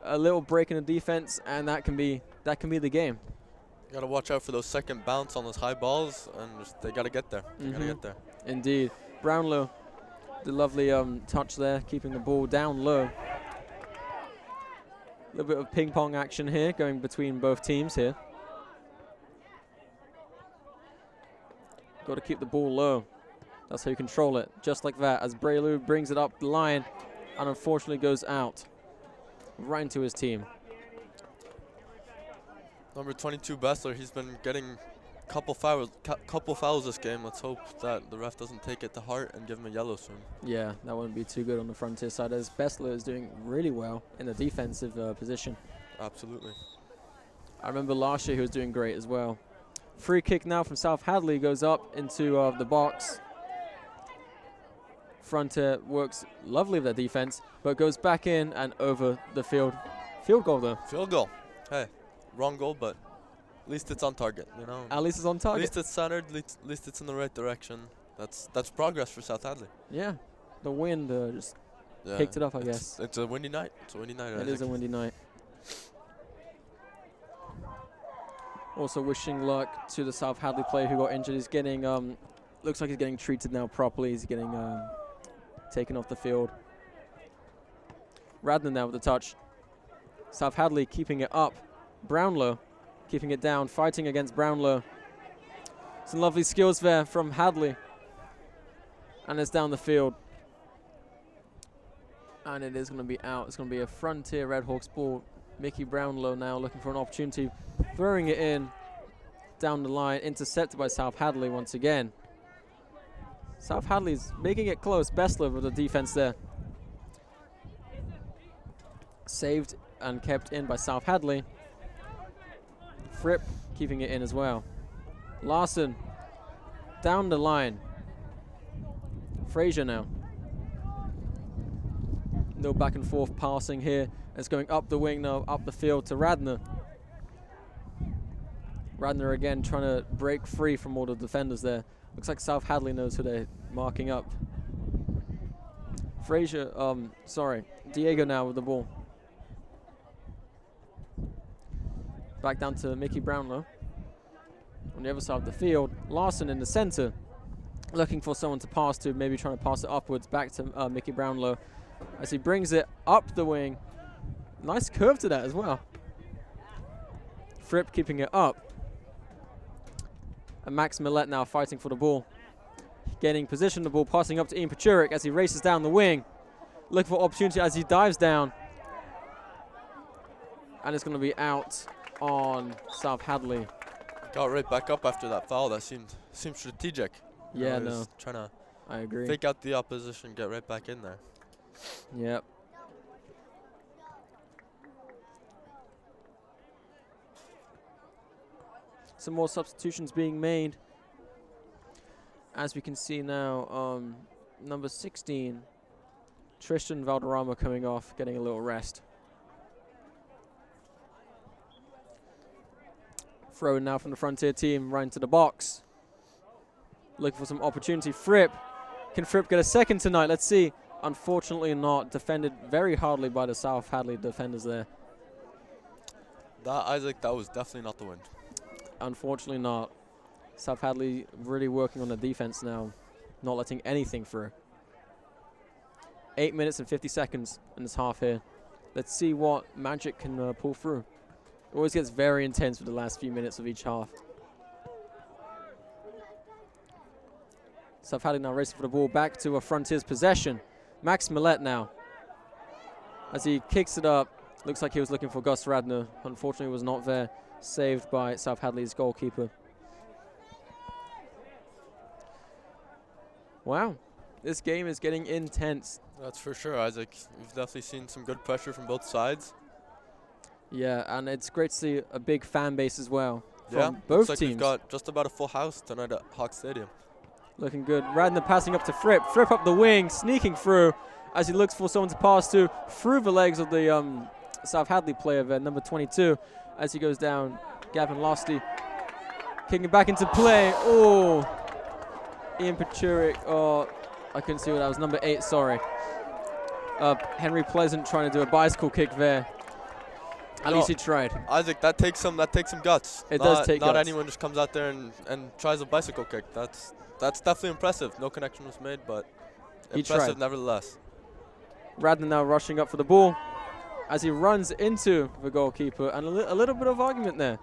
A: A little break in the defense, and that can be the game.
C: You gotta watch out for those second bounce on those high balls, and just, they gotta get there. They gotta get there.
A: Indeed. Brownlow, the lovely touch there, keeping the ball down low. A little bit of ping pong action here, going between both teams here. Got to keep the ball low. That's how you control it, just like that, as Bailu brings it up the line and unfortunately goes out. Right into his team.
C: Number 22, Bessler, he's been getting couple fouls this game. Let's hope that the ref doesn't take it to heart and give him a yellow soon.
A: Yeah, that wouldn't be too good on the Frontier side, as Bessler is doing really well in the defensive position.
C: Absolutely.
A: I remember last year he was doing great as well. Free kick now from South Hadley goes up into the box. Frontier works lovely with their defense, but goes back in and over the field. Field goal though.
C: Field goal. Hey, wrong goal, but at least it's on target, you know.
A: At least it's on target.
C: At least it's centered, at least it's in the right direction. That's progress for South Hadley.
A: Yeah, the wind just picked it up, I guess.
C: It's a windy night. It's a windy night.
A: It is a windy night. Also wishing luck to the South Hadley player who got injured. He's getting, looks like he's getting treated now properly. He's getting taken off the field. Radner now with the touch. South Hadley keeping it up. Brownlow keeping it down, fighting against Brownlow. Some lovely skills there from Hadley. And it's down the field. And it is going to be out. It's going to be a Frontier Redhawks ball. Mickey Brownlow now looking for an opportunity. Throwing it in down the line. Intercepted by South Hadley once again. South Hadley's making it close. Bessler with the defense there. Saved and kept in by South Hadley. Fripp keeping it in as well. Larson down the line. Frazier now. No back and forth passing here. It's going up the wing now, up the field to Radner. Radner again trying to break free from all the defenders there. Looks like South Hadley knows who they're marking up. Frazier, Diego now with the ball. Back down to Mickey Brownlow. On the other side of the field, Larson in the center. Looking for someone to pass to, maybe trying to pass it upwards back to Mickey Brownlow. As he brings it up the wing. Nice curve to that as well. Fripp keeping it up. And Max Millette now fighting for the ball. Getting position, the ball passing up to Ian Pachurik as he races down the wing. Looking for opportunity as he dives down. And it's going to be out on South Hadley.
C: Got right back up after that foul. That seemed strategic.
A: Yeah,
C: he was
A: no.
C: Trying to
A: I agree.
C: fake out the opposition, get right back in there.
A: Yep. Some more substitutions being made. As we can see now, number 16, Tristan Valderrama coming off, getting a little rest. Throw now from the Frontier team right into the box. Looking for some opportunity. Fripp. Can Fripp get a second tonight? Let's see. Unfortunately not. Defended very hardly by the South Hadley defenders there.
C: Isaac, that was definitely not the wind.
A: Unfortunately not. South Hadley really working on the defense now. Not letting anything through. 8 minutes and 50 seconds in this half here. Let's see what Magic can pull through. It always gets very intense for the last few minutes of each half. South Hadley now racing for the ball back to a Frontier's possession. Max Millette now. As he kicks it up. Looks like he was looking for Gus Radner. Unfortunately was not there. Saved by South Hadley's goalkeeper. Wow. This game is getting intense.
C: That's for sure, Isaac. We've definitely seen some good pressure from both sides.
A: Yeah, and it's great to see a big fan base as well.
C: Yeah,
A: from both
C: looks like
A: teams.
C: we've got just about a full house tonight at Hawk Stadium.
A: Looking good. Radner passing up to Fripp. Fripp up the wing, sneaking through as he looks for someone to pass to through the legs of the South Hadley player there, number 22. As he goes down, Gavin Losty kicking back into play. Oh, Ian Pachurik. Oh, I couldn't see what that was. Number 8, sorry. Henry Pleasant trying to do a bicycle kick there. At least he tried.
C: Isaac, that takes some guts.
A: It does take
C: Not
A: guts.
C: anyone just comes out there and tries a bicycle kick. That's definitely impressive. No connection was made, but impressive nevertheless.
A: Radner now rushing up for the ball as he runs into the goalkeeper, and a little bit of argument there.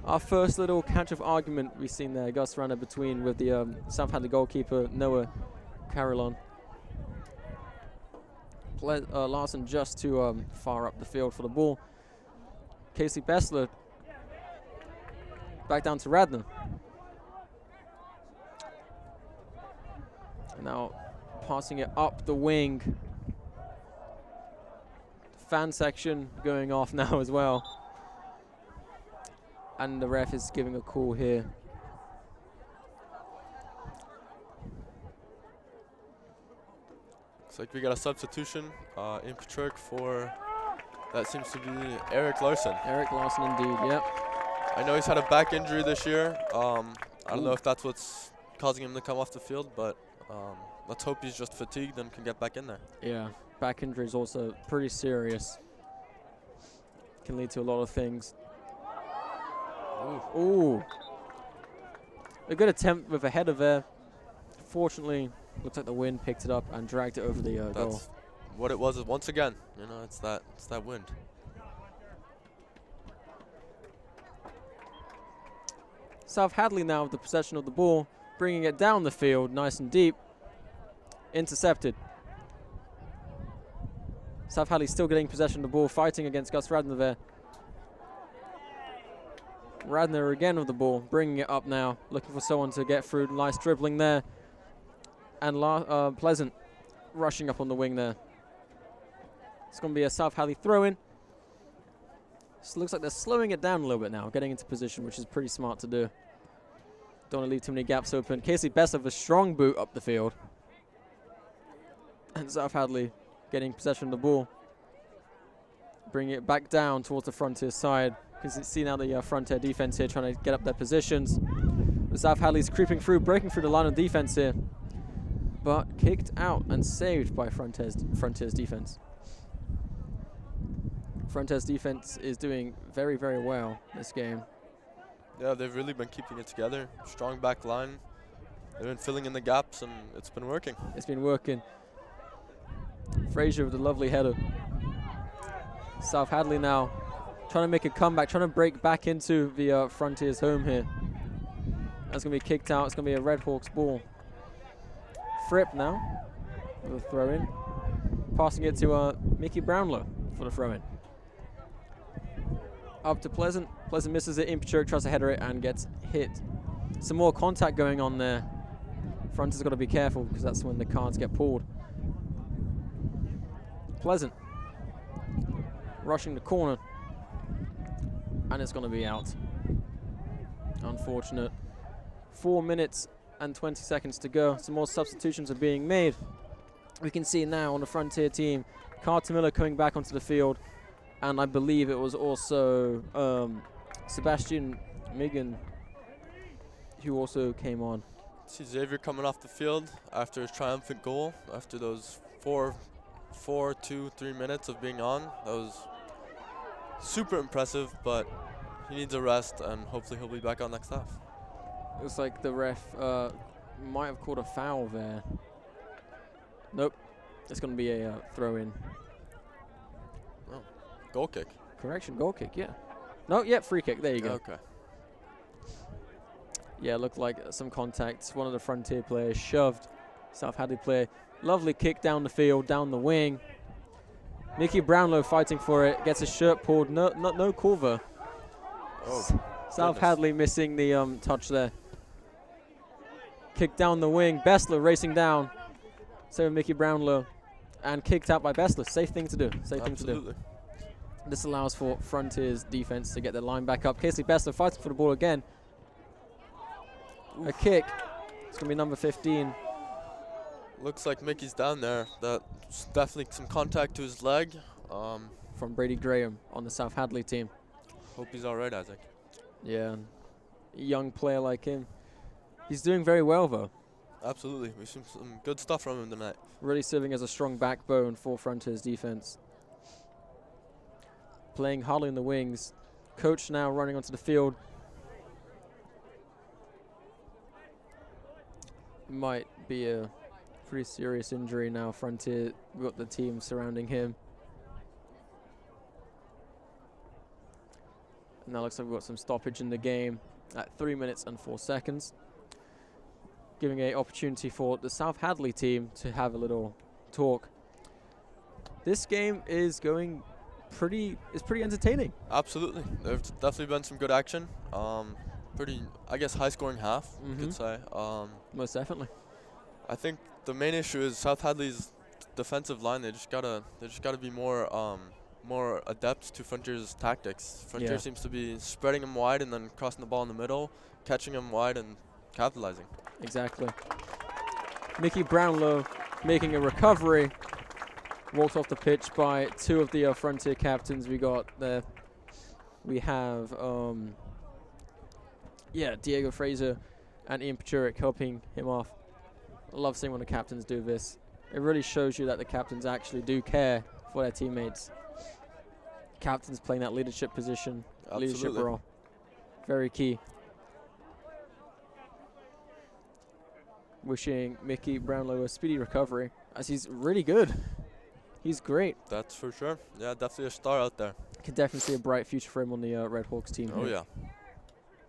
A: Our first little catch of argument we've seen there. Gus Radner between with the South Hadley goalkeeper, Noah Carillon. Larson just too far up the field for the ball. Casey Bessler back down to Radner. And now passing it up the wing. Fan section going off now as well. And the ref is giving a call here.
C: Looks like we got a substitution in Pachurik for, that seems to be Eric Larson.
A: Eric Larson indeed, yep.
C: I know he's had a back injury this year. I don't know if that's what's causing him to come off the field, but let's hope he's just fatigued and can get back in there.
A: Yeah, back injury is also pretty serious. Can lead to a lot of things. Ooh. A good attempt with a header there. Fortunately, Looks like the wind picked it up and dragged it over the goal.
C: That's what it was once again. You know, it's that wind.
A: South Hadley now with the possession of the ball, bringing it down the field, nice and deep. Intercepted. South Hadley still getting possession of the ball, fighting against Gus Radner there. Radner again with the ball, bringing it up now, looking for someone to get through. Nice dribbling there. And Pleasant rushing up on the wing there. It's going to be a South Hadley throw-in. This looks like they're slowing it down a little bit now, getting into position, which is pretty smart to do. Don't want to leave too many gaps open. Casey Best with a strong boot up the field. And South Hadley getting possession of the ball. Bringing it back down towards the Frontier side. You can see now the Frontier defense here trying to get up their positions. The South Hadley's creeping through, breaking through the line of defense here. But kicked out and saved by Frontier's defense. Frontier's defense is doing very, very well this game.
C: Yeah, they've really been keeping it together. Strong back line. They've been filling in the gaps, and it's been working.
A: It's been working. Frazier with a lovely header. South Hadley now trying to make a comeback, trying to break back into the Frontier's home here. That's going to be kicked out. It's going to be a Red Hawks ball. Fripp now with a throw-in. Passing it to Mickey Brownlow for the throw-in. Up to Pleasant. Pleasant misses it. Impichurk tries to header it and gets hit. Some more contact going on there. Frontier's got to be careful because that's when the cards get pulled. Pleasant rushing the corner, and it's going to be out. Unfortunate. 4 minutes and 20 seconds to go. Some more substitutions are being made. We can see now on the Frontier team, Carter Miller coming back onto the field, and I believe it was also Sebastian Migan who also came on.
C: See Xavier coming off the field after his triumphant goal, after those 3 minutes of being on. That was super impressive, but he needs a rest, and hopefully he'll be back on next half.
A: Looks like the ref might have called a foul there. Nope. It's going to be a throw-in.
C: Oh, goal kick.
A: Correction, goal kick, yeah. No, yeah, free kick. There you go.
C: Okay.
A: Yeah, looked like some contact. One of the Frontier players shoved South Hadley player. Lovely kick down the field, down the wing. Mickey Brownlow fighting for it. Gets his shirt pulled. No call there.
C: Oh,
A: South Hadley missing the touch there. Kick down the wing. Bessler racing down. So Mickey Brownlow. And kicked out by Bessler. Safe thing to do. Safe thing to do. This allows for Frontier's defense to get their line back up. Casey Bessler fighting for the ball again. Oof. A kick. It's going to be number 15.
C: Looks like Mickey's down there. That's definitely some contact to his leg.
A: From Brady Graham on the South Hadley team.
C: Hope he's all right, Isaac.
A: Yeah, a young player like him. He's doing very well, though.
C: Absolutely. We've seen some good stuff from him tonight.
A: Really serving as a strong backbone for Frontier's defense. Playing Hadley in the wings. Coach now running onto the field. Might be a pretty serious injury now. Frontier got the team surrounding him. Now looks like we've got some stoppage in the game at 3 minutes and 4 seconds. Giving an opportunity for the South Hadley team to have a little talk. This game is going pretty entertaining.
C: Absolutely. There's definitely been some good action. Pretty, I guess, high-scoring half, you could say.
A: Most definitely.
C: I think the main issue is South Hadley's defensive line. They just gotta be more adept to Frontier's tactics. Frontier seems to be spreading them wide and then crossing the ball in the middle, catching them wide and capitalizing.
A: Exactly. Mickey Brownlow making a recovery. Walked off the pitch by two of the Frontier captains we got there. We have Diego Fraser and Ian Pachurik helping him off. I love seeing when the captains do this. It really shows you that the captains actually do care for their teammates. Captains playing that leadership position, leadership role. Very key. Wishing Mickey Brownlow a speedy recovery, as he's really good. He's great.
C: That's for sure. Yeah, definitely a star out there.
A: Can definitely see a bright future for him on the Red Hawks team.
C: Oh,
A: here.
C: yeah.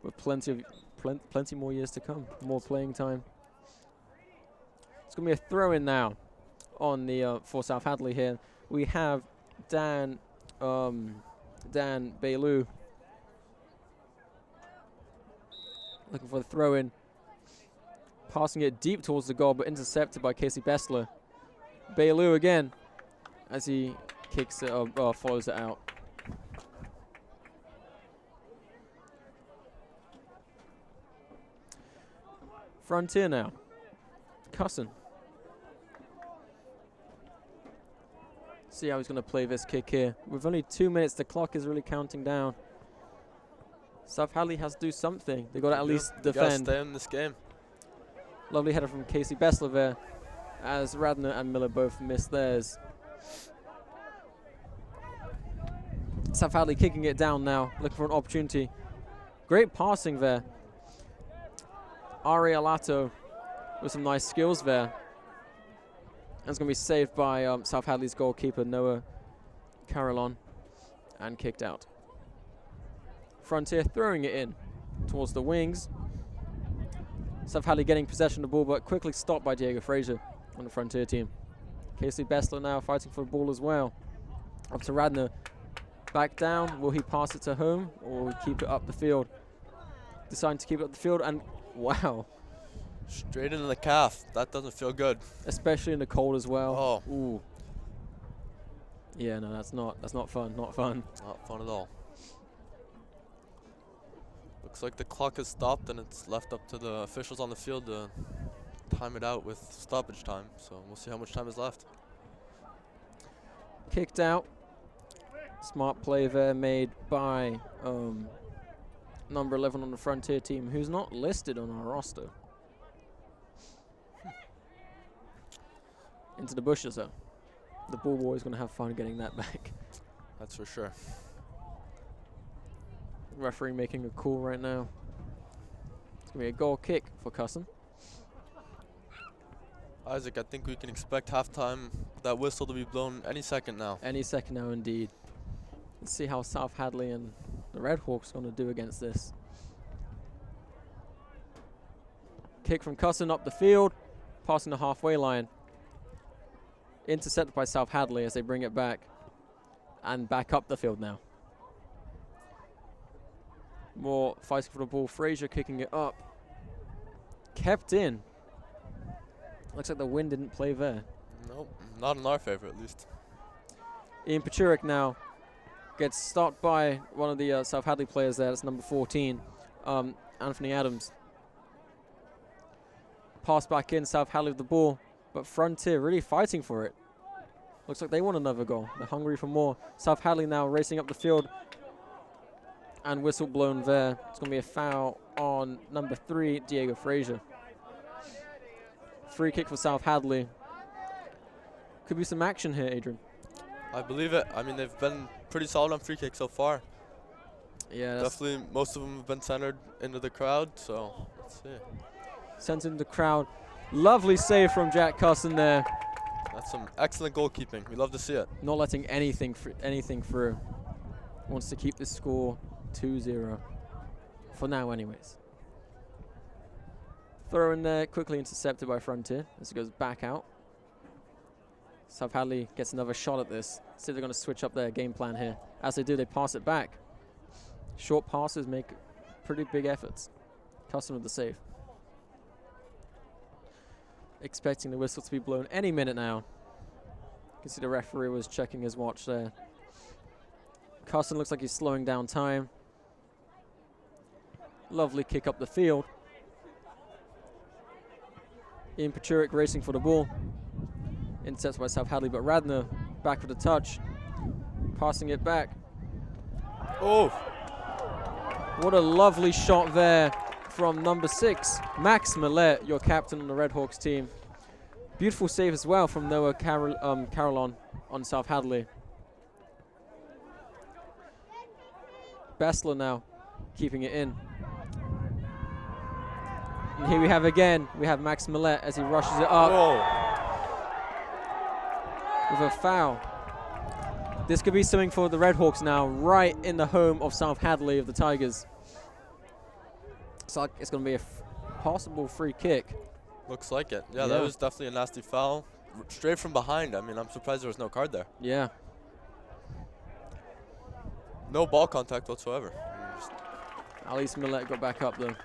A: With plenty more years to come, more playing time. It's going to be a throw-in now on the for South Hadley here. We have Dan Bailu looking for the throw-in. Passing it deep towards the goal, but intercepted by Casey Bessler. Bailu again, as he kicks it, follows it out. Frontier now. Cusson. See how he's going to play this kick here. With only 2 minutes, the clock is really counting down. South Hadley has to do something. They've got to at least defend.
C: Stay in this game.
A: Lovely header from Casey Bessler there, as Radner and Miller both missed theirs. South Hadley kicking it down now, looking for an opportunity. Great passing there. Ari Alato with some nice skills there. And it's going to be saved by South Hadley's goalkeeper, Noah Carolon, and kicked out. Frontier throwing it in towards the wings. South Hadley getting possession of the ball, but quickly stopped by Diego Frazier on the Frontier team. Casey Bessler now fighting for the ball as well. Up to Radner. Back down. Will he pass it to home, or will he keep it up the field? Deciding to keep it up the field, and wow.
C: Straight into the calf. That doesn't feel good.
A: Especially in the cold as well.
C: Oh.
A: Ooh. Yeah, no, that's not fun. Not fun.
C: Not fun at all. Looks like the clock has stopped, and it's left up to the officials on the field to time it out with stoppage time. So we'll see how much time is left.
A: Kicked out. Smart play there made by number 11 on the Frontier team, who's not listed on our roster. Into the bushes, though. The ball boy is going to have fun getting that back.
C: That's for sure.
A: Referee making a call right now. It's going to be a goal kick for Cusson.
C: Isaac, I think we can expect halftime, that whistle to be blown any second now.
A: Any second now, indeed. Let's see how South Hadley and the Red Hawks are going to do against this. Kick from Cusson up the field, passing the halfway line. Intercepted by South Hadley as they bring it back. And back up the field now. More fighting for the ball. Frazier kicking it up. Kept in. Looks like the wind didn't play there.
C: Nope, not in our favor at least.
A: Ian Pachurik now gets stopped by one of the South Hadley players there. That's number 14, Anthony Adams. Pass back in, South Hadley with the ball, but Frontier really fighting for it. Looks like they want another goal. They're hungry for more. South Hadley now racing up the field, and whistle blown there. It's going to be a foul on number 3, Diego Frazier. Free kick for South Hadley. Could be some action here, Adrian.
C: I believe it. I mean, they've been pretty solid on free kicks so far.
A: Yeah,
C: definitely most of them have been centered into the crowd, so let's see.
A: Sent into the crowd. Lovely save from Jack Cusson there.
C: That's some excellent goalkeeping. We love to see it.
A: Not letting anything through. Wants to keep this score 2-0. For now, anyways. Throw in there, quickly intercepted by Frontier as it goes back out. South Hadley gets another shot at this. See if they're going to switch up their game plan here. As they do, they pass it back. Short passes make pretty big efforts. Custom with the save. Expecting the whistle to be blown any minute now. You can see the referee was checking his watch there. Custom looks like he's slowing down time. Lovely kick up the field. Ian Pachurik racing for the ball. Intercepted by South Hadley, but Radner back with a touch. Passing it back.
C: Oh!
A: What a lovely shot there from number 6, Max Millet, your captain on the Red Hawks team. Beautiful save as well from Noah Carolon on South Hadley. Bessler now keeping it in. And here we have again, we have Max Millett as he rushes it up. With a foul. This could be something for the Redhawks now, right in the home of South Hadley of the Tigers. So it's going to be a possible free kick.
C: Looks like it. Yeah, that was definitely a nasty foul. Straight from behind. I mean, I'm surprised there was no card there.
A: Yeah.
C: No ball contact whatsoever.
A: At least Millett got back up though.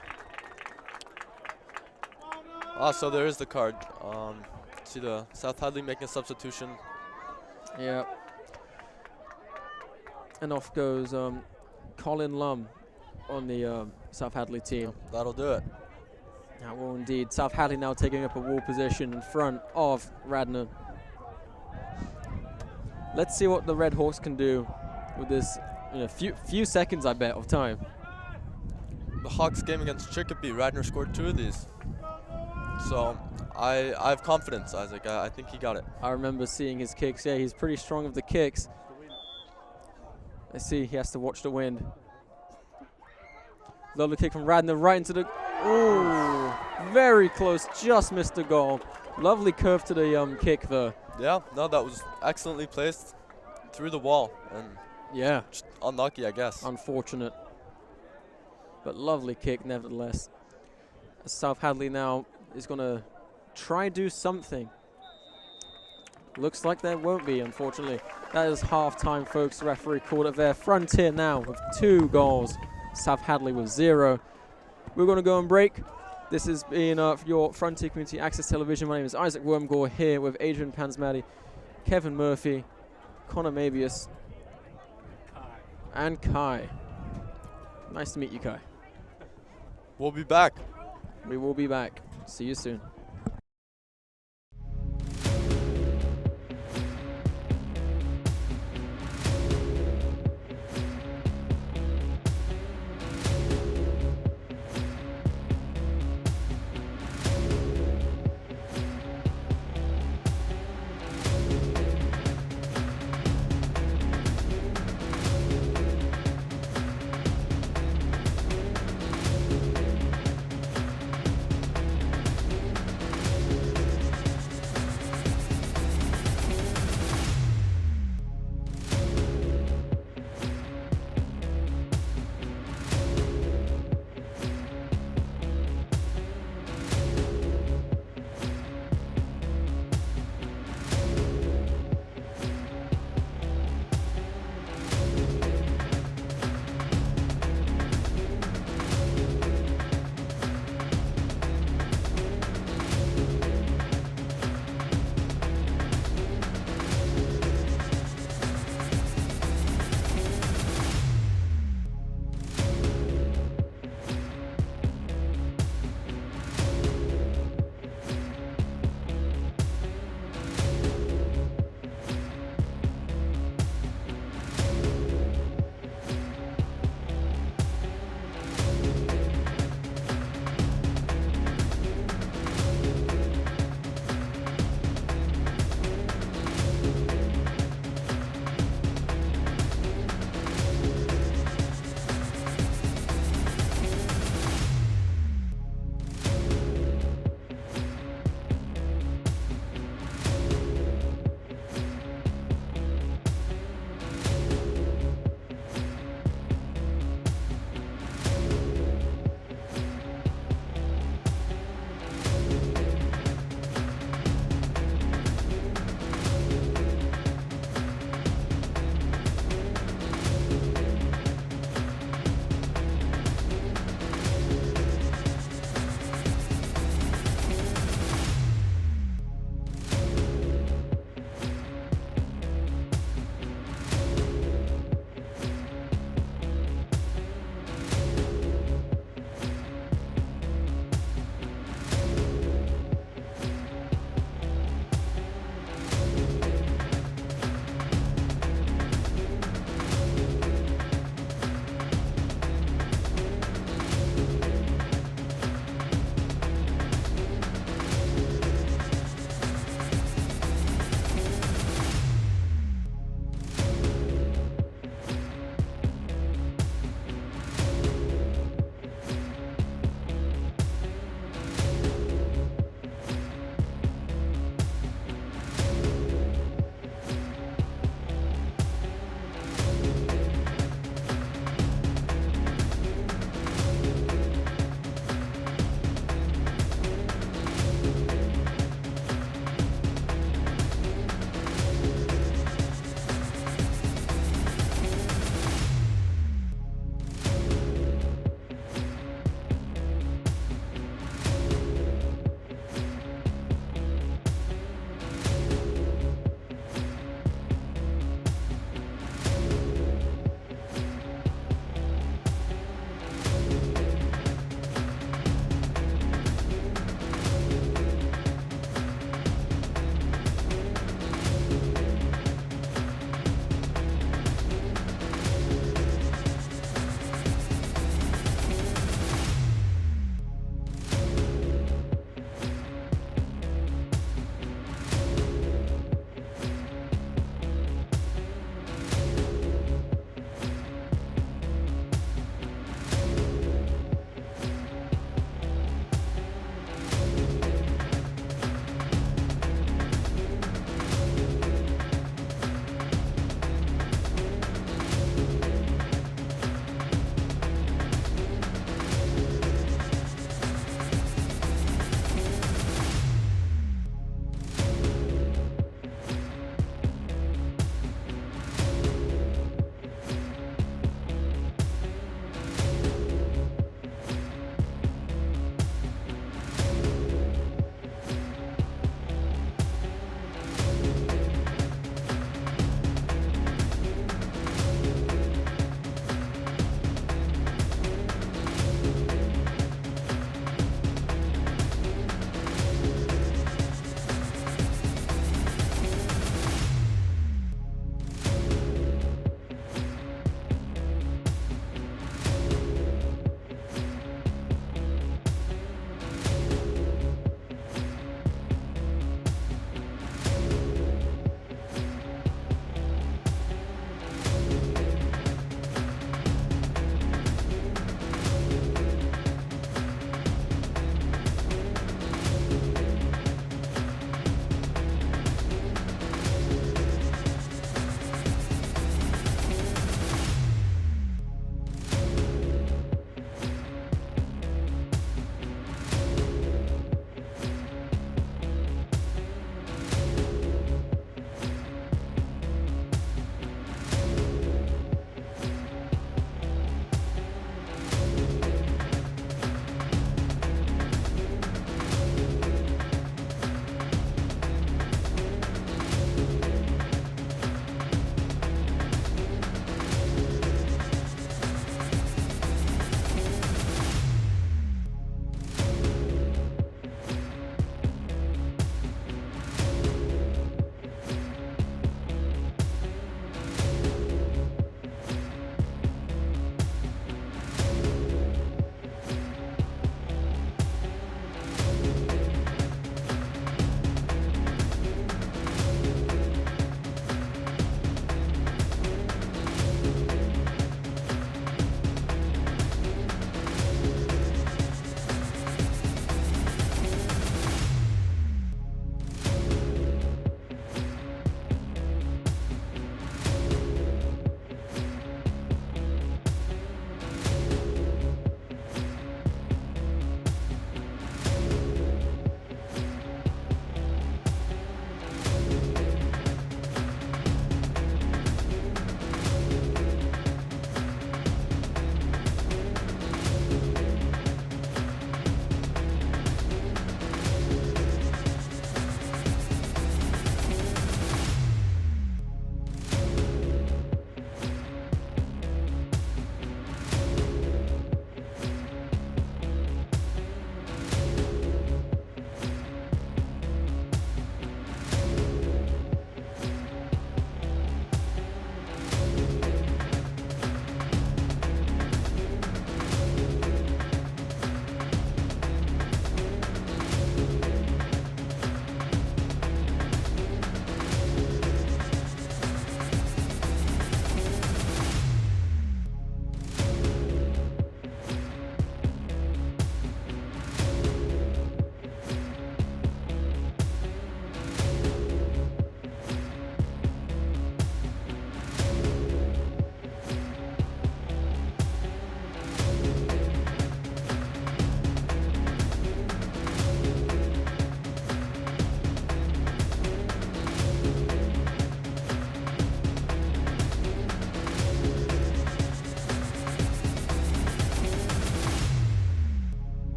C: So there is the card. See the South Hadley making a substitution.
A: Yeah. And off goes Colin Lum on the South Hadley team.
C: Yep, that'll do it.
A: That will indeed. South Hadley now taking up a wall position in front of Radnor. Let's see what the Red Hawks can do with this few seconds, I bet, of time.
C: The Hawks game against Chicopee, Radnor scored 2 of these. So I have confidence, Isaac. I think he got it.
A: I remember seeing his kicks. Yeah, he's pretty strong with the kicks. Let's see, he has to watch the wind. Lovely kick from Radnor right into the... Ooh, very close, just missed the goal. Lovely curve to the kick though.
C: Yeah, no, that was excellently placed through the wall. And
A: yeah,
C: just unlucky, I guess.
A: Unfortunate. But lovely kick nevertheless. South Hadley now is going to try do something. Looks like there won't be, unfortunately. That is half-time, folks. The referee called it there. Frontier now with 2 goals. South Hadley with 0. We're going to go on break. This has been your Frontier Community Access Television. My name is Isaac Wormgore, here with Adrian Pansmati, Kevin Murphy, Connor Mabius, and Kai. Nice to meet you, Kai.
C: We'll be back.
A: We will be back. See you soon.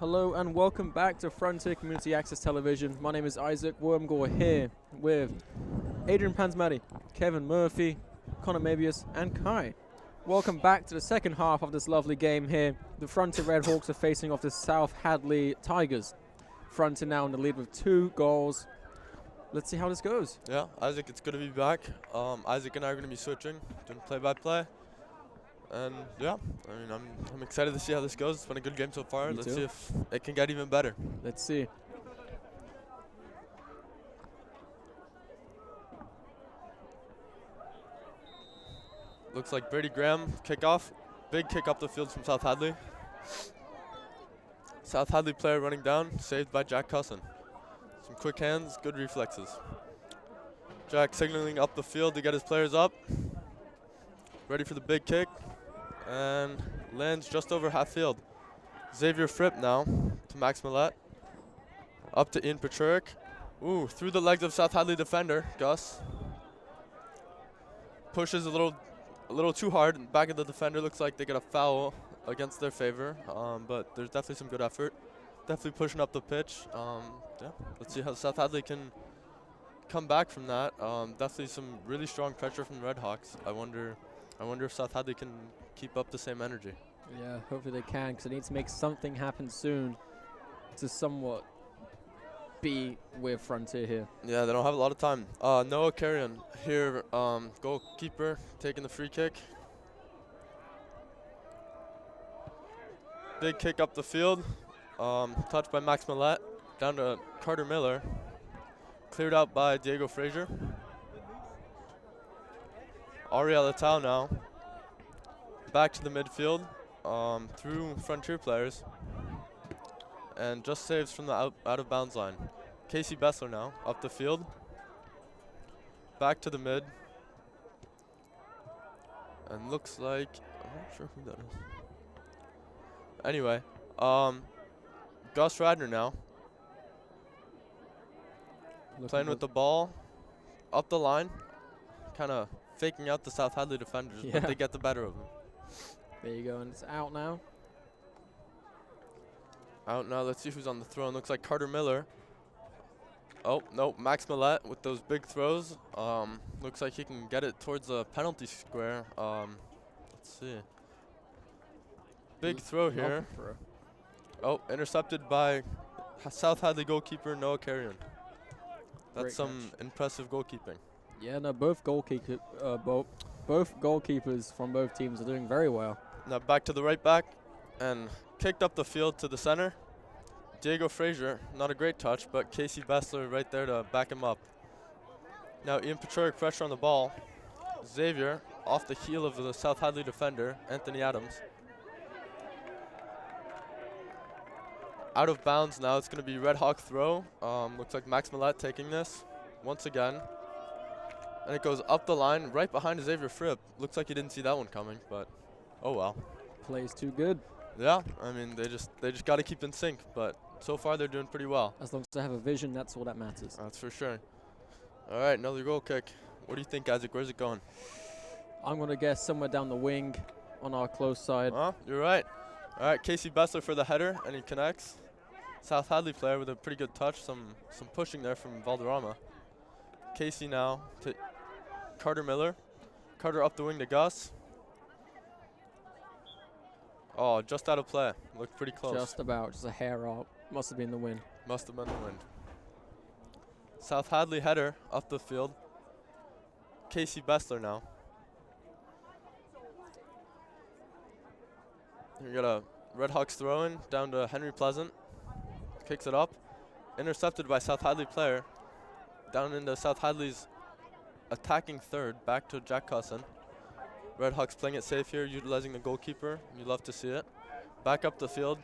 A: Hello and welcome back to Frontier Community Access Television. My name is Isaac Wormgore, here with Adrian Pansmati, Kevin Murphy, Connor Mabius, and Kai. Welcome back to the second half of this lovely game here. The Frontier Red Hawks are facing off the South Hadley Tigers. Frontier now in the lead with 2 goals. Let's see how this goes.
C: Yeah, Isaac, it's good to be back. Isaac and I are going to be switching, doing play-by-play. And yeah, I mean, I'm excited to see how this goes. It's been a good game so far. Let's see if it can get even better.
A: Let's see.
C: Looks like Brady Graham kickoff. Big kick up the field from South Hadley. South Hadley player running down, saved by Jack Cusson. Some quick hands, good reflexes. Jack signaling up the field to get his players up. Ready for the big kick. And lands just over half field. Xavier Fripp now to Max Millette. Up to Ian Pachurik. Ooh, through the legs of South Hadley defender, Gus. Pushes a little too hard. Back of the defender, looks like they get a foul against their favor. But there's definitely some good effort. Definitely pushing up the pitch. Yeah, let's see how South Hadley can come back from that. Definitely some really strong pressure from the Red Hawks. I wonder if South Hadley can keep up the same energy.
A: Yeah, hopefully they can, because they need to make something happen soon to somewhat be with Frontier here.
C: Yeah, they don't have a lot of time. Noah Carrion here, goalkeeper, taking the free kick. Big kick up the field. Touched by Max Millette. Down to Carter Miller. Cleared out by Diego Frazier. Ariel Atau now. Back to the midfield through Frontier players. And just saves from the out of bounds line. Casey Bessler now up the field. Back to the mid. And looks like, I'm not sure who that is. Anyway, Gus Radner now. Playing with the ball up the line. Kind of faking out the South Hadley defenders, but they get the better of them.
A: There you go, and it's out now.
C: Out now, let's see who's on the throw. Looks like Carter Miller. Oh, no, Max Millette with those big throws. Looks like he can get it towards the penalty square. Let's see. Big throw here. Oh, intercepted by South Hadley goalkeeper Noah Carrion. That's some impressive goalkeeping.
A: Yeah, no, both goalkeepers from both teams are doing very well.
C: Now back to the right back and kicked up the field to the center. Diego Frazier, not a great touch, but Casey Bessler right there to back him up. Now Ian Pachurik pressure on the ball. Xavier off the heel of the South Hadley defender, Anthony Adams. Out of bounds now, it's going to be Red Hawk throw. Looks like Max Millette taking this once again. And it goes up the line right behind Xavier Fripp. Looks like he didn't see that one coming, but oh well.
A: Plays too good.
C: Yeah, I mean, they just got to keep in sync, but so far they're doing pretty well.
A: As long as they have a vision, that's all that matters.
C: That's for sure. All right, another goal kick. What do you think, Isaac? Where's it going?
A: I'm going to guess somewhere down the wing on our close side.
C: You're right. All right, Casey Bessler for the header, and he connects. South Hadley player with a pretty good touch, some pushing there from Valderrama. Casey now to Carter Miller. Carter up the wing to Gus. Oh, just out of play. Looked pretty close.
A: Just about, just a hair out. Must have been the wind.
C: Must have been the wind. South Hadley header up the field. Casey Bessler now. You got a Red Hawks throw in down to Henry Pleasant. Kicks it up. Intercepted by South Hadley player. Down into South Hadley's attacking third. Back to Jack Cusson. Red Hawks playing it safe here, utilizing the goalkeeper. You love to see it. Back up the field.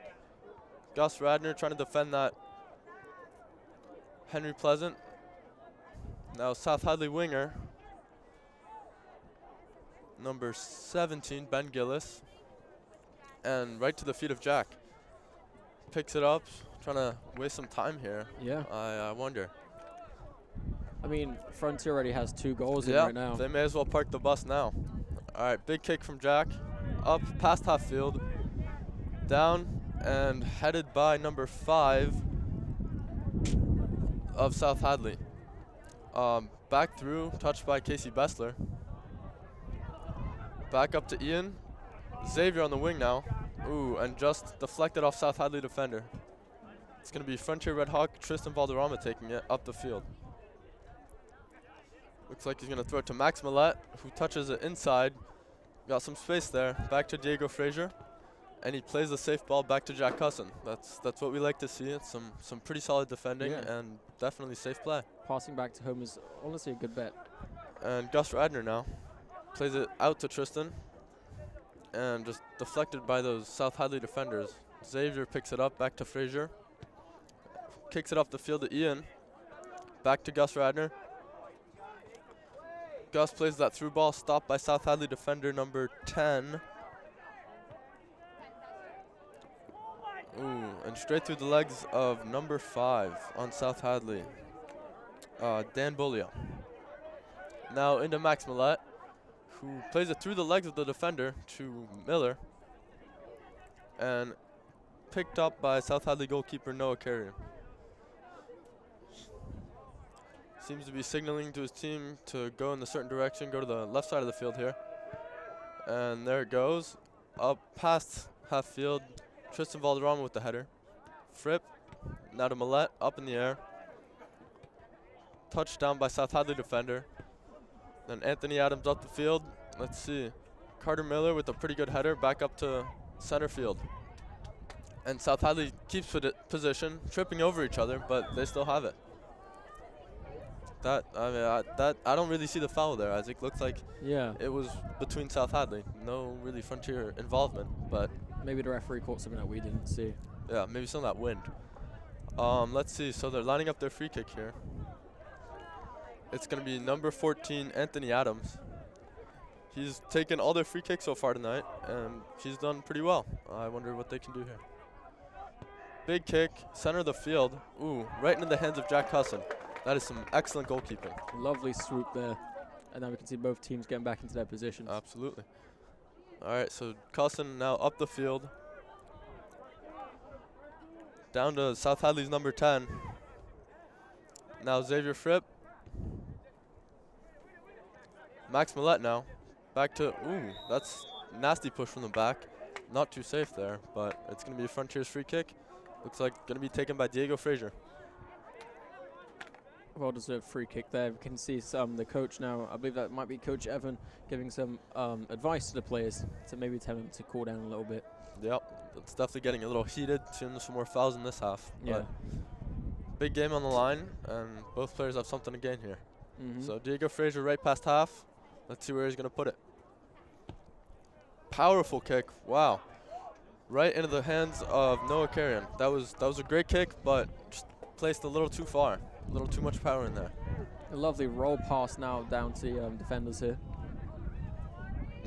C: Gus Radner trying to defend that. Henry Pleasant. Now South Hadley winger. Number 17, Ben Gillis. And right to the feet of Jack. Picks it up, trying to waste some time here.
A: Yeah.
C: I wonder.
A: I mean, Frontier already has 2 goals in right now.
C: They may as well park the bus now. All right, big kick from Jack. Up past half field. Down. and headed by number 5 of South Hadley. Back through, touched by Casey Bessler. Back up to Ian. Xavier on the wing now. Ooh, and just deflected off South Hadley defender. It's going to be Frontier Red Hawk Tristan Valderrama taking it up the field. Looks like he's going to throw it to Max Millette, who touches it inside. Got some space there. Back to Diego Frazier. And he plays the safe ball back to Jack Cusson. That's what we like to see. It's some pretty solid defending and definitely safe play.
A: Passing back to home is honestly a good bet.
C: And Gus Radner now plays it out to Tristan. And just deflected by those South Hadley defenders. Xavier picks it up back to Frazier. Kicks it off the field to Ian. Back to Gus Radner. Gus plays that through ball, stopped by South Hadley defender number 10. Ooh, and straight through the legs of number 5 on South Hadley, Dan Bolio. Now into Max Millette, who plays it through the legs of the defender to Miller. And picked up by South Hadley goalkeeper Noah Carrier. Seems to be signaling to his team to go in a certain direction, go to the left side of the field here. And there it goes. Up past half field, Tristan Valderrama with the header. Fripp, now to Millette, up in the air. Touchdown by South Hadley defender. Then Anthony Adams up the field. Let's see. Carter Miller with a pretty good header back up to center field. And South Hadley keeps position, tripping over each other, but they still have it. I don't really see the foul there, Isaac. Looks like it was between South Hadley. No really Frontier involvement, but
A: maybe the referee caught something that we didn't see.
C: Yeah, maybe some of that wind. Let's see. So they're lining up their free kick here. It's going to be number 14, Anthony Adams. He's taken all their free kicks so far tonight, and he's done pretty well. I wonder what they can do here. Big kick, center of the field. Ooh, right into the hands of Jack Cusson. That is some excellent goalkeeping.
A: Lovely swoop there. And now we can see both teams getting back into their positions.
C: Absolutely. All right, so Cusson now up the field. Down to South Hadley's number 10. Now Xavier Fripp. Max Millette now. Back to, ooh, that's nasty push from the back. Not too safe there, but it's going to be a Frontier's free kick. Looks like going to be taken by Diego Frazier.
A: Well-deserved free kick there. We can see the coach now. I believe that might be Coach Evan giving some advice to the players to maybe tell them to cool down a little bit.
C: Yep, it's definitely getting a little heated. Seeing some more fouls in this half.
A: Yeah.
C: Big game on the line, and both players have something to gain here. So Diego Frazier right past half. Let's see where he's going to put it. Powerful kick. Wow. Right into the hands of Noah Carrion. That was a great kick, but just placed a little too far. A little too much power in there.
A: A lovely roll pass now down to defenders here.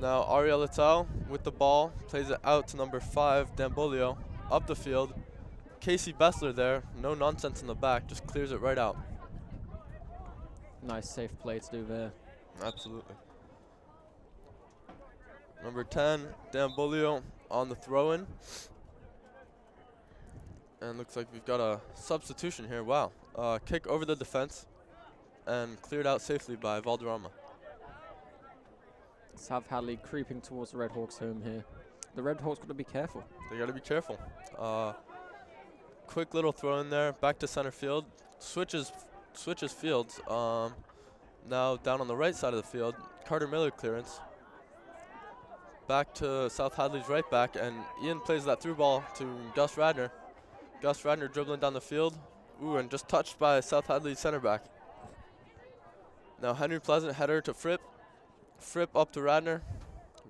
C: Now Ariel Littell with the ball. Plays it out to number 5, Dambolio. Up the field. Casey Bessler there. No nonsense in the back. Just clears it right out.
A: Nice safe play to do there.
C: Absolutely. Number 10, Dambolio on the throw-in. And looks like we've got a substitution here. Wow. Kick over the defense and cleared out safely by Valderrama.
A: South Hadley creeping towards the Red Hawks home here. The Red Hawks got to be careful.
C: They got to be careful. Quick little throw in there. Back to center field. Switches fields. Now down on the right side of the field. Carter Miller clearance. Back to South Hadley's right back, and Ian plays that through ball to Gus Radner. Gus Radner dribbling down the field. Ooh, and just touched by South Hadley's center back. Now Henry Pleasant, header to Fripp. Fripp up to Radner.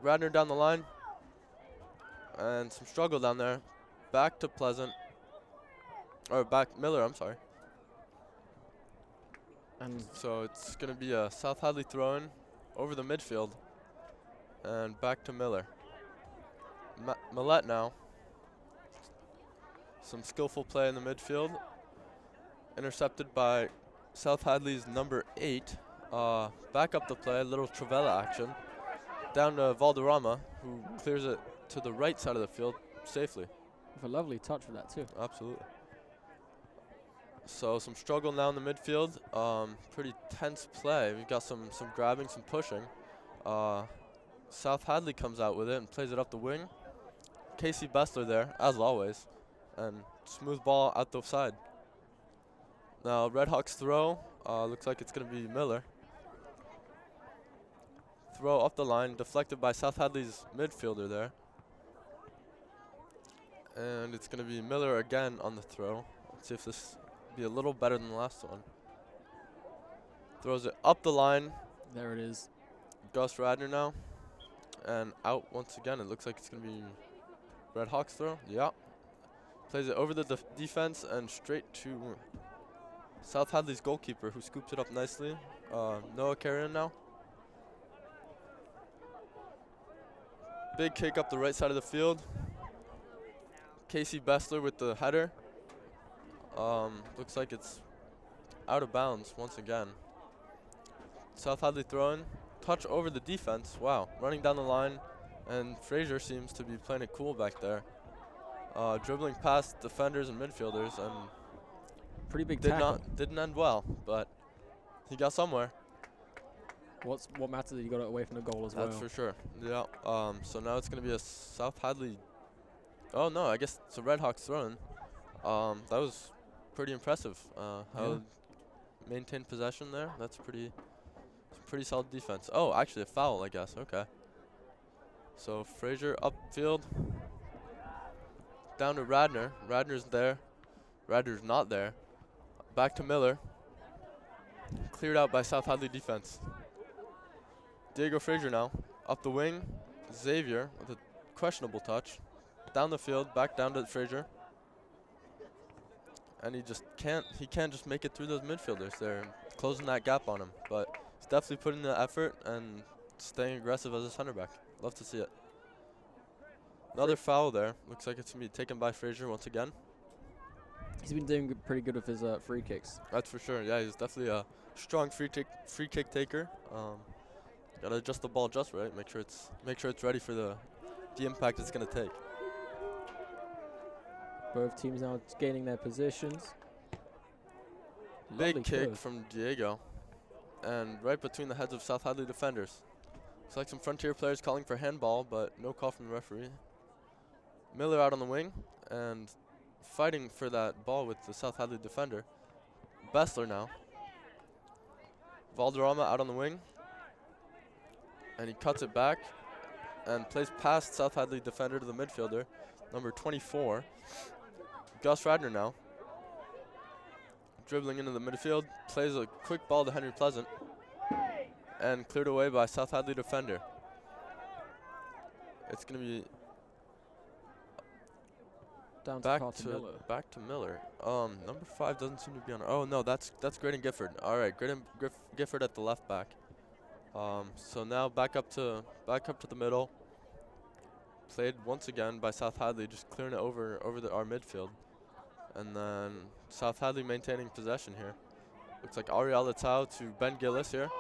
C: Radner down the line. And some struggle down there. Back to Pleasant. Or back Miller, I'm sorry. And so it's going to be a South Hadley throw-in over the midfield. And back to Miller. Millette now. Some skillful play in the midfield. Intercepted by South Hadley's number 8. Back up the play, little Travella action. Down to Valderrama, who clears it to the right side of the field safely.
A: With a lovely touch for that too.
C: Absolutely. So some struggle now in the midfield. Pretty tense play. We've got some grabbing, some pushing. South Hadley comes out with it and plays it up the wing. Casey Bessler there, as always. And smooth ball out the side. Now Red Hawks throw. Looks like it's going to be Miller. Throw up the line, deflected by South Hadley's midfielder there. And it's going to be Miller again on the throw. Let's see if this be a little better than the last one. Throws it up the line.
A: There it is.
C: Gus Radner now. And out once again. It looks like it's going to be Red Hawks throw. Yeah. Plays it over the defense and straight to South Hadley's goalkeeper, who scoops it up nicely. Noah Carrion now. Big kick up the right side of the field. Casey Bessler with the header. Looks like it's out of bounds once again. South Hadley throwing. Touch over the defense. Wow. Running down the line. And Frazier seems to be playing it cool back there. Dribbling past defenders and midfielders, and
A: pretty big tackle.
C: Didn't end well, but he got somewhere.
A: What matters is you got it away from the goal as well.
C: That's for sure. Yeah. So now it's going to be a South Hadley. Oh no, I guess it's a Red Hawks throwing. That was pretty impressive. How maintained possession there. That's pretty solid defense. Oh, actually a foul, I guess. Okay. So Frazier upfield. Down to Radner. Radner's there. Radner's not there. Back to Miller. Cleared out by South Hadley defense. Diego Frazier now. Up the wing. Xavier with a questionable touch. Down the field. Back down to Frazier. And he can't just make it through those midfielders. They're closing that gap on him. But he's definitely putting the effort and staying aggressive as a center back. Love to see it. Another foul there. Looks like it's going to be taken by Frazier once again.
A: He's been doing pretty good with his free kicks.
C: That's for sure. Yeah, he's definitely a strong free kick taker. Gotta adjust the ball just right. Make sure it's ready for the impact it's going to take.
A: Both teams now gaining their positions.
C: Big
A: Lovely
C: kick
A: curve.
C: from Diego, and right between the heads of South Hadley defenders. Looks like some Frontier players calling for handball, but no call from the referee. Miller out on the wing and fighting for that ball with the South Hadley defender. Bessler now. Valderrama out on the wing. And he cuts it back and plays past South Hadley defender to the midfielder, number 24. Gus Radner now. Dribbling into the midfield, plays a quick ball to Henry Pleasant. And cleared away by South Hadley defender. It's going to be
A: Down
C: back to Miller. Number 5 doesn't seem to be on. Oh no, that's Graydon Gifford. All right, Graydon Gifford at the left back. So now back up to the middle. Played once again by South Hadley, just clearing it over our midfield, and then South Hadley maintaining possession here. Looks like Ariel Tau to Ben Gillis here.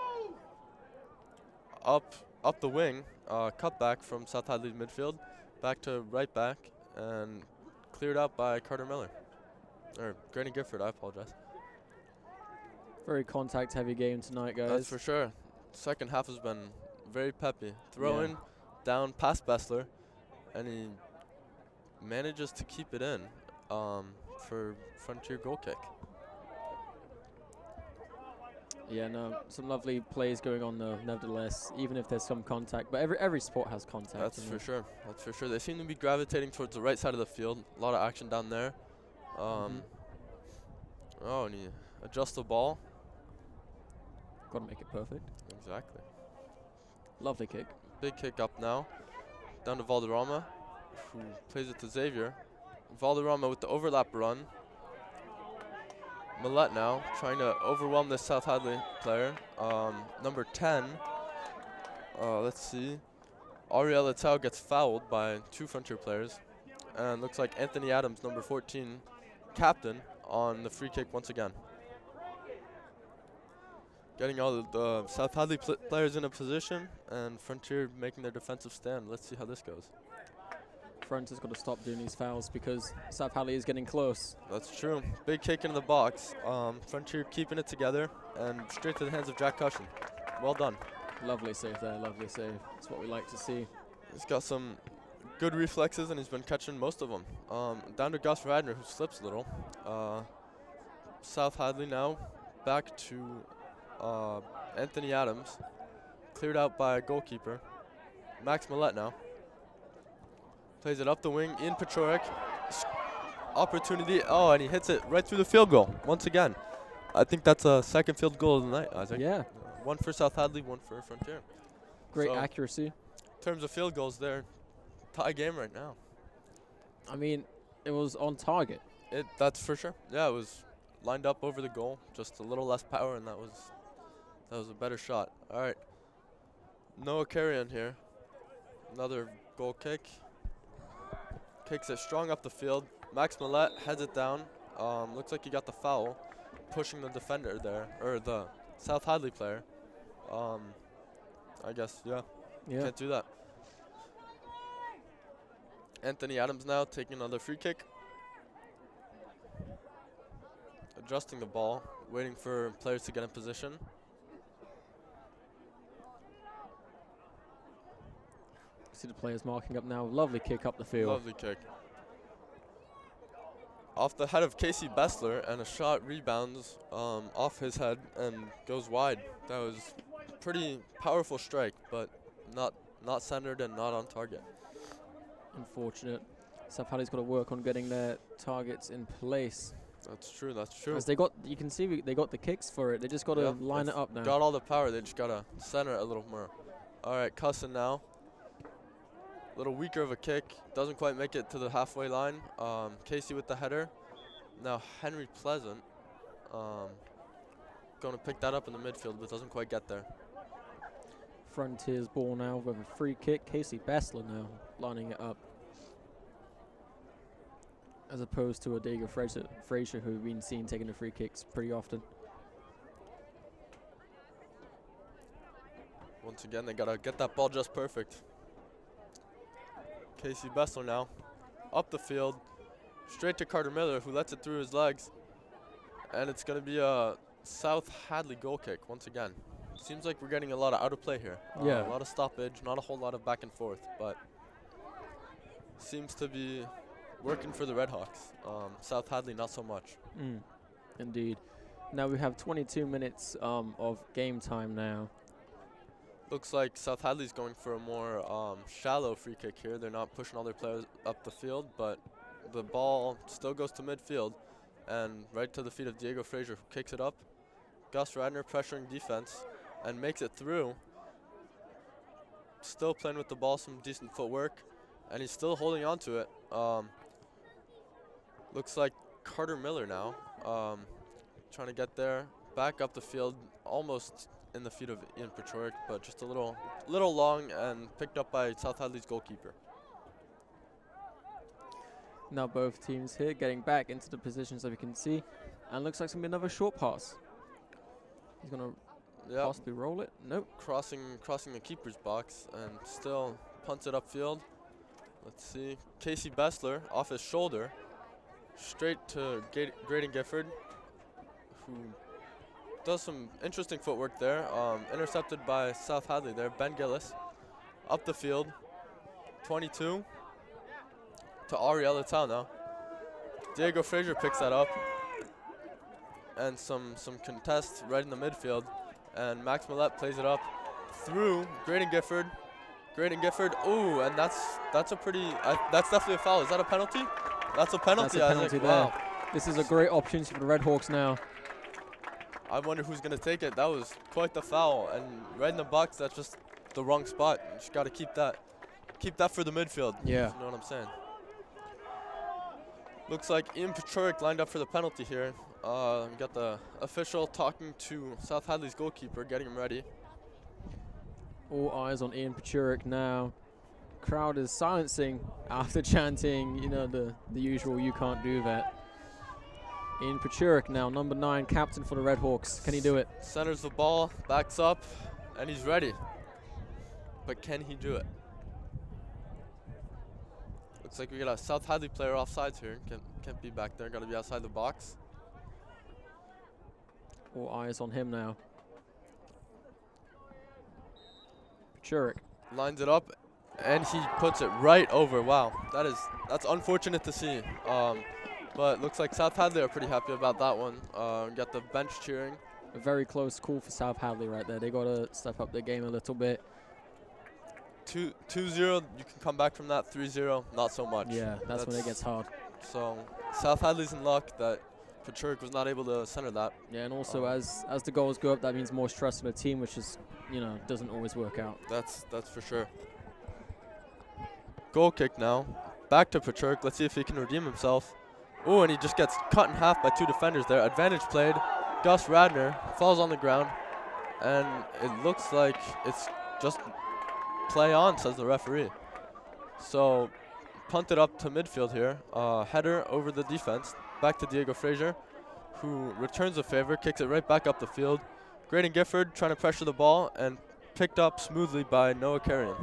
C: Up the wing, cut back from South Hadley's midfield, back to right back, and cleared out by Carter Miller. Or Graydon Gifford, I apologize.
A: Very contact-heavy game tonight, guys.
C: That's for sure. Second half has been very peppy. Throwing down past Bessler, and he manages to keep it in for Frontier goal kick.
A: Yeah, no, some lovely plays going on though, nevertheless, even if there's some contact. But every sport has contact.
C: That's for sure. That's for sure. They seem to be gravitating towards the right side of the field. A lot of action down there. Oh, and he adjusts the ball.
A: Got to make it perfect.
C: Exactly.
A: Lovely kick.
C: Big kick up now. Down to Valderrama, who plays it to Xavier. Valderrama with the overlap run. Millette now trying to overwhelm this South Hadley player. Number 10. Let's see. Ariel Tau gets fouled by 2 Frontier players. And looks like Anthony Adams, number 14, captain, on the free kick once again. Getting all the South Hadley players in a position, and Frontier making their defensive stand. Let's see how this goes.
A: Frontier's got to stop doing these fouls because South Hadley is getting close.
C: That's true. Big kick into the box. Frontier keeping it together and straight to the hands of Jack Cushion. Well done.
A: Lovely save there, lovely save. That's what we like to see.
C: He's got some good reflexes and he's been catching most of them. Down to Gus Radner, who slips a little. South Hadley now back to Anthony Adams. Cleared out by a goalkeeper. Max Millette now. Plays it up the wing. Ian Pachorik. Opportunity. Oh, and he hits it right through the field goal once again. I think that's a second field goal of the night, Isaac.
A: Yeah.
C: One for South Hadley, one for Frontier.
A: Great
C: So,
A: accuracy.
C: in terms of field goals, they're tie game right now.
A: I mean, it was on target.
C: That's for sure. Yeah, it was lined up over the goal, just a little less power, and that was a better shot. All right, Noah Carrion here. Another goal kick. Kicks it strong up the field. Max Millette heads it down. Looks like he got the foul, pushing the defender there, or the South Hadley player. I guess, yeah. Can't do that. Anthony Adams now taking another free kick. Adjusting the ball, waiting for players to get in position.
A: See the players marking up now. Lovely kick up the field.
C: Lovely kick. Off the head of Casey Bessler, and a shot rebounds off his head and goes wide. That was a pretty powerful strike, but not centered and not on target.
A: Unfortunate. South Hadley's got to work on getting their targets in place.
C: That's true. That's true.
A: As you can see, they got the kicks for it. They just got to line it up now.
C: Got all the power. They just gotta center it a little more. All right, Cussin now. A little weaker of a kick. Doesn't quite make it to the halfway line. Casey with the header. Now Henry Pleasant going to pick that up in the midfield, but doesn't quite get there.
A: Frontier's ball now with a free kick. Casey Bessler now lining it up. As opposed to a Diego Frazier, who we've been seen taking the free kicks pretty often.
C: Once again, they got to get that ball just perfect. Casey Bessler now, up the field, straight to Carter Miller, who lets it through his legs. And it's going to be a South Hadley goal kick once again. Seems like we're getting a lot of out of play here.
A: Yeah.
C: A lot of stoppage, not a whole lot of back and forth, but seems to be working for the Redhawks. South Hadley, not so much.
A: Indeed. Now we have 22 minutes of game time now.
C: Looks like South Hadley's going for a more shallow free kick here. They're not pushing all their players up the field, but the ball still goes to midfield and right to the feet of Diego Frazier, who kicks it up. Gus Radner pressuring defense and makes it through. Still playing with the ball, some decent footwork, and he's still holding on to it. Looks like Carter Miller now trying to get there, back up the field, almost in the feet of Ian Pachorik, but just a little long and picked up by South Hadley's goalkeeper.
A: Now both teams here getting back into the positions that we can see, and looks like it's going to be another short pass. He's going to possibly roll it. Nope.
C: Crossing the keeper's box and still punts it upfield. Let's see. Casey Bessler off his shoulder, straight to Graydon Gifford, who does some interesting footwork there. Intercepted by South Hadley there. Ben Gillis up the field. 22 to Ariel Littau now. Diego Frazier picks that up. And some contest right in the midfield. And Max Millette plays it up through Graydon Gifford. Ooh, and that's a pretty, that's definitely a foul. Is that a penalty? That's a penalty.
A: That's a penalty there.
C: Wow.
A: This is a great opportunity for the Redhawks now.
C: I wonder who's going to take it. That was quite the foul. And right in the box, that's just the wrong spot. You just got to keep that for the midfield.
A: Yeah.
C: You know what I'm saying? Looks like Ian Pachorik lined up for the penalty here. We got the official talking to South Hadley's goalkeeper, getting him ready.
A: All eyes on Ian Pachorik now. Crowd is silencing after chanting, the usual "you can't do that." Ian Pachorik now, number 9, captain for the Redhawks. Can he do it?
C: Centers the ball, backs up, and he's ready. But can he do it? Looks like we got a South Hadley player offsides here. Can't be back there. Got to be outside the box.
A: All eyes on him now. Pachurik.
C: Lines it up, and he puts it right over. Wow, that's unfortunate to see. But looks like South Hadley are pretty happy about that one. Got the bench cheering.
A: A very close call for South Hadley right there. They got to step up their game a little bit.
C: 2-0, you can come back from that. 3-0, not so much.
A: Yeah, that's when it gets hard.
C: So South Hadley's in luck that Pachurik was not able to center that.
A: Yeah, and also as the goals go up, that means more stress on the team, which is, doesn't always work out.
C: That's for sure. Goal kick now. Back to Pachurik. Let's see if he can redeem himself. Oh, and he just gets cut in half by two defenders there. Advantage played. Gus Radner falls on the ground, and it looks like it's just play on, says the referee. So punted up to midfield here. Header over the defense. Back to Diego Frazier, who returns the favor, kicks it right back up the field. Graydon Gifford trying to pressure the ball, and picked up smoothly by Noah Carrion.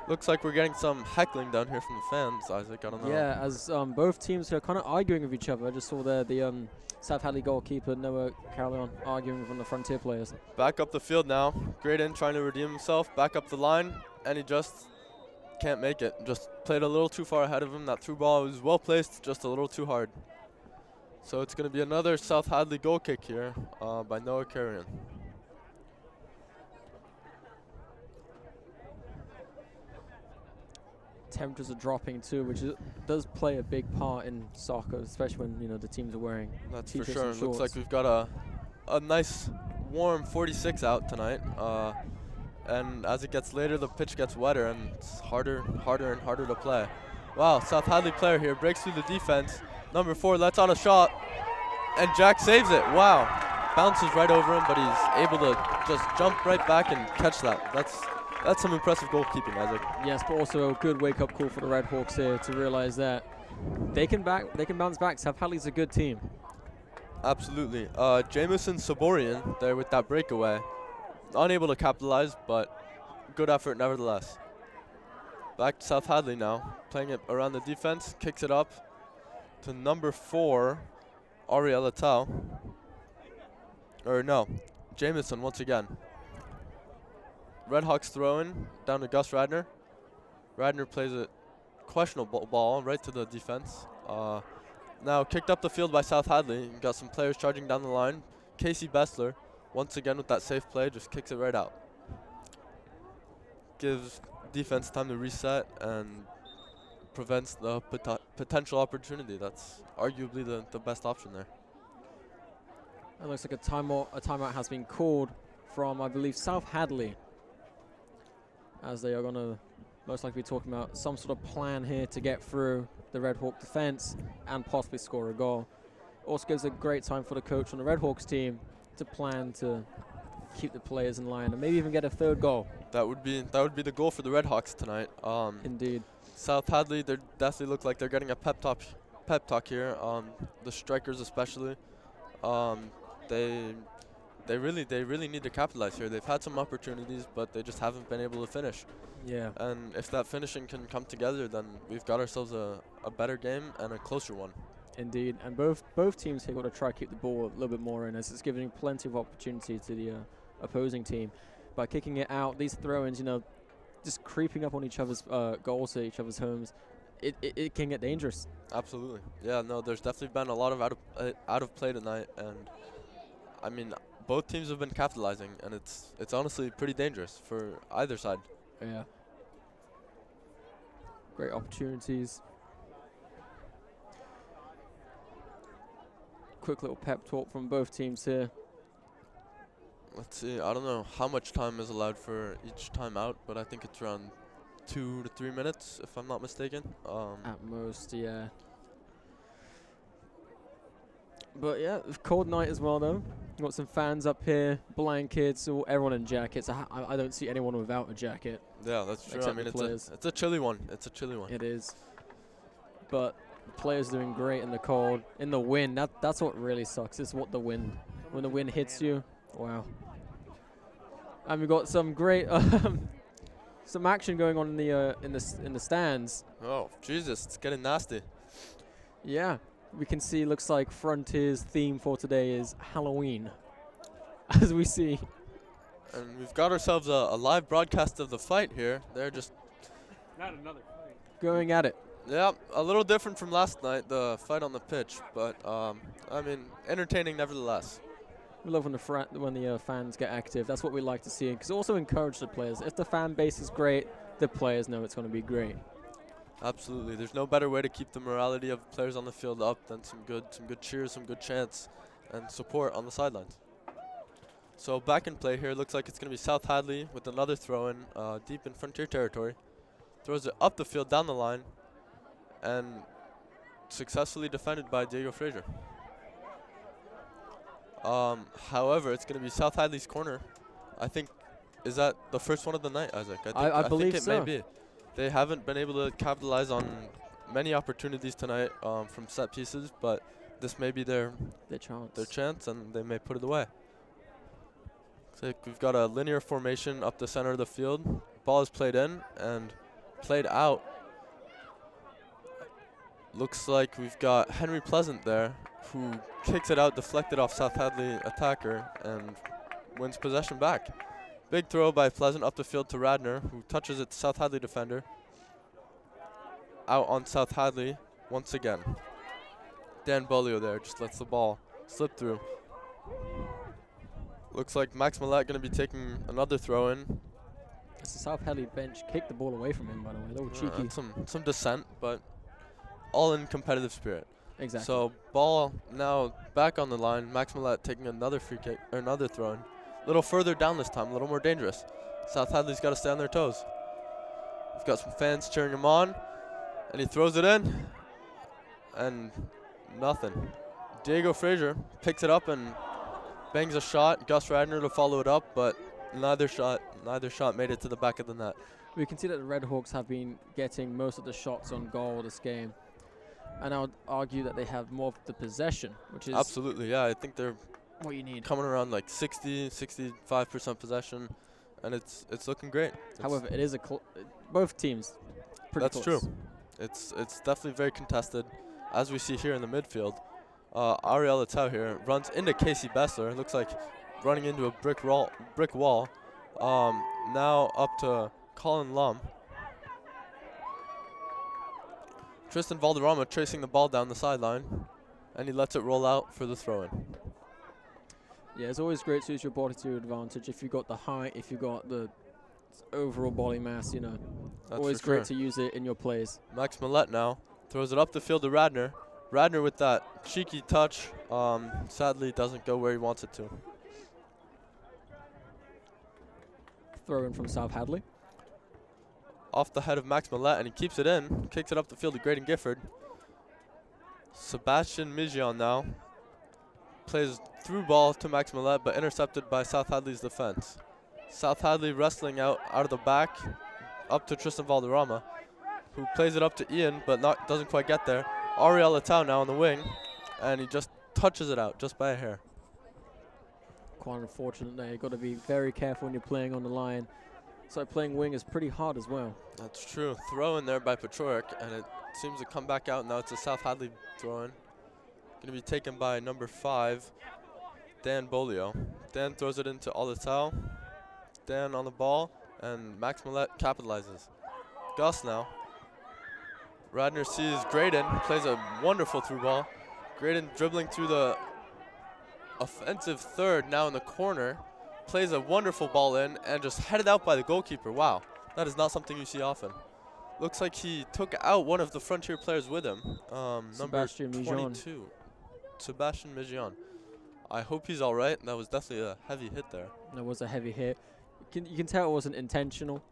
C: Looks like we're getting some heckling down here from the fans, Isaac. I don't know.
A: Yeah, as both teams are kind of arguing with each other. I just saw there the South Hadley goalkeeper, Noah Carrion, arguing with one of the Frontier players.
C: Back up the field now. Graydon trying to redeem himself. Back up the line, and he just can't make it. Just played a little too far ahead of him. That through ball was well placed, just a little too hard. So it's going to be another South Hadley goal kick here by Noah Carrion.
A: Temperatures are dropping too, which does play a big part in soccer, especially when the teams are wearing
C: That's for
A: t-shirts
C: sure.
A: and
C: Looks
A: shorts.
C: like we've got a nice warm 46 out tonight. And as it gets later, the pitch gets wetter, and it's harder and harder to play. Wow, South Hadley player here breaks through the defense. Number 4 lets out a shot, and Jack saves it. Wow, bounces right over him, but he's able to just jump right back and catch that. That's some impressive goalkeeping, Isaac.
A: Yes, but also a good wake-up call for the Red Hawks here to realize that they can bounce back. South Hadley's a good team.
C: Absolutely. Jameson Saborian there with that breakaway. Unable to capitalize, but good effort nevertheless. Back to South Hadley now, playing it around the defense, kicks it up to number 4, Ariella Tau. Or no, Jameson once again. Red Hawks throw in down to Gus Radner. Radner plays a questionable ball right to the defense. Now kicked up the field by South Hadley. Got some players charging down the line. Casey Bessler, once again with that safe play, just kicks it right out. Gives defense time to reset and prevents the potential opportunity. That's arguably the best option there.
A: It looks like a timeout has been called from, I believe, South Hadley, as they are going to most likely be talking about some sort of plan here to get through the Red Hawk defense and possibly score a goal. Also gives a great time for the coach on the Red Hawks team to plan to keep the players in line and maybe even get a third goal.
C: That would be the goal for the Red Hawks tonight.
A: Indeed.
C: South Hadley, they definitely look like they're getting a pep talk here. The strikers especially. They really need to capitalize here. They've had some opportunities, but they just haven't been able to finish.
A: Yeah.
C: And if that finishing can come together, then we've got ourselves a better game and a closer one.
A: Indeed. And both teams here got to try to keep the ball a little bit more in, as it's giving plenty of opportunity to the opposing team. By kicking it out, these throw-ins, just creeping up on each other's goals to each other's homes, it can get dangerous.
C: Absolutely. Yeah, no, there's definitely been a lot of out of play tonight, and I mean, both teams have been capitalizing, and it's honestly pretty dangerous for either side.
A: Yeah. Great opportunities. Quick little pep talk from both teams here.
C: Let's see. I don't know how much time is allowed for each timeout, but I think it's around 2 to 3 minutes, if I'm not mistaken.
A: At most, yeah. But yeah, cold night as well, though. Got some fans up here, blankets, everyone in jackets. I don't see anyone without a jacket.
C: Yeah, that's true. I
A: Except
C: mean,
A: the players.
C: it's a chilly one. It's a chilly one.
A: It is. But the players doing great in the cold. In the wind, that's what really sucks. Is what the wind. When the wind hits you, wow. And we've got some great some action going on in the stands.
C: Oh, Jesus, it's getting nasty.
A: Yeah, we can see. Looks like Frontier's theme for today is Halloween, as we see.
C: And we've got ourselves a live broadcast of the fight here. They're just
A: Going at it.
C: yeah, a little different from last night, the fight on the pitch, but I mean, entertaining nevertheless.
A: We love when the fans get active. That's what we like to see, because also encourage the players. If the fan base is great, the players know it's going to be great.
C: Absolutely, there's no better way to keep the morality of players on the field up than some good cheers, some good chants, and support on the sidelines. So back in play here, looks like it's going to be South Hadley with another throw-in deep in Frontier territory. Throws it up the field, down the line, and successfully defended by Diego Frazier. However, it's going to be South Hadley's corner. I think, is that the first one of the night, Isaac?
A: I believe
C: think it
A: so.
C: may be. They haven't been able to capitalize on many opportunities tonight from set pieces, but this may be their chance, and they may put it away. Looks like we've got a linear formation up the center of the field. Ball is played in and played out. Looks like we've got Henry Pleasant there, who kicks it out, deflected off South Hadley attacker, and wins possession back. Big throw by Pleasant up the field to Radner, who touches it to South Hadley defender. Out on South Hadley once again. Dan Bolio there just lets the ball slip through. Looks like Max Millette going to be taking another throw in.
A: The South Hadley bench kicked the ball away from him, by the way. They were cheeky.
C: Some dissent, but all in competitive spirit.
A: Exactly.
C: So ball now back on the line. Max Millette taking another free kick, or another throw in. A little further down this time, a little more dangerous. South Hadley's got to stay on their toes. We've got some fans cheering him on, and he throws it in, and nothing. Diego Frazier picks it up and bangs a shot. Gus Radner to follow it up, but neither shot made it to the back of the net.
A: We can see that the Red Hawks have been getting most of the shots on goal this game, and I would argue that they have more of the possession, which is
C: Absolutely, yeah. I think they're
A: what you need.
C: coming around like 65% possession, and it's looking great.
A: However, it is both teams pretty
C: That's
A: close.
C: true. It's definitely very contested, as we see here in the midfield. Ariel Atau here runs into Casey Bessler. Looks like running into a brick wall. Now up to Colin Lum. Tristan Valderrama tracing the ball down the sideline, and he lets it roll out for the throw-in.
A: Yeah, it's always great to use your body to your advantage. If you got the height, if you got the overall body mass, you know,
C: That's
A: always
C: for
A: great
C: sure.
A: to use it in your plays.
C: Max Millette now throws it up the field to Radner. Radner with that cheeky touch, sadly doesn't go where he wants it to.
A: Throw in from South Hadley.
C: Off the head of Max Millette, and he keeps it in. Kicks it up the field to Graydon Gifford. Sebastian Migion now plays through ball to Max Millette, but intercepted by South Hadley's defense. South Hadley wrestling out of the back, up to Tristan Valderrama, who plays it up to Ian, but doesn't quite get there. Ariel Atau now on the wing, and he just touches it out just by a hair.
A: Quite unfortunate there. You've got to be very careful when you're playing on the line. So playing wing is pretty hard as well.
C: That's true. Throw in there by Petrorik, and it seems to come back out. Now it's a South Hadley throw in. Going to be taken by number 5, Dan Bolio. Dan throws it into Alatau. Dan on the ball, and Max Millette capitalizes. Gus now. Radner sees Graydon, plays a wonderful through ball. Graydon dribbling through the offensive third, now in the corner. Plays a wonderful ball in and just headed out by the goalkeeper. Wow, that is not something you see often. Looks like he took out one of the Frontier players with him. Number
A: Sebastian
C: 22, Sebastian Migion. I hope he's all right. That was definitely a heavy hit there.
A: That was a heavy hit. You can tell it wasn't intentional.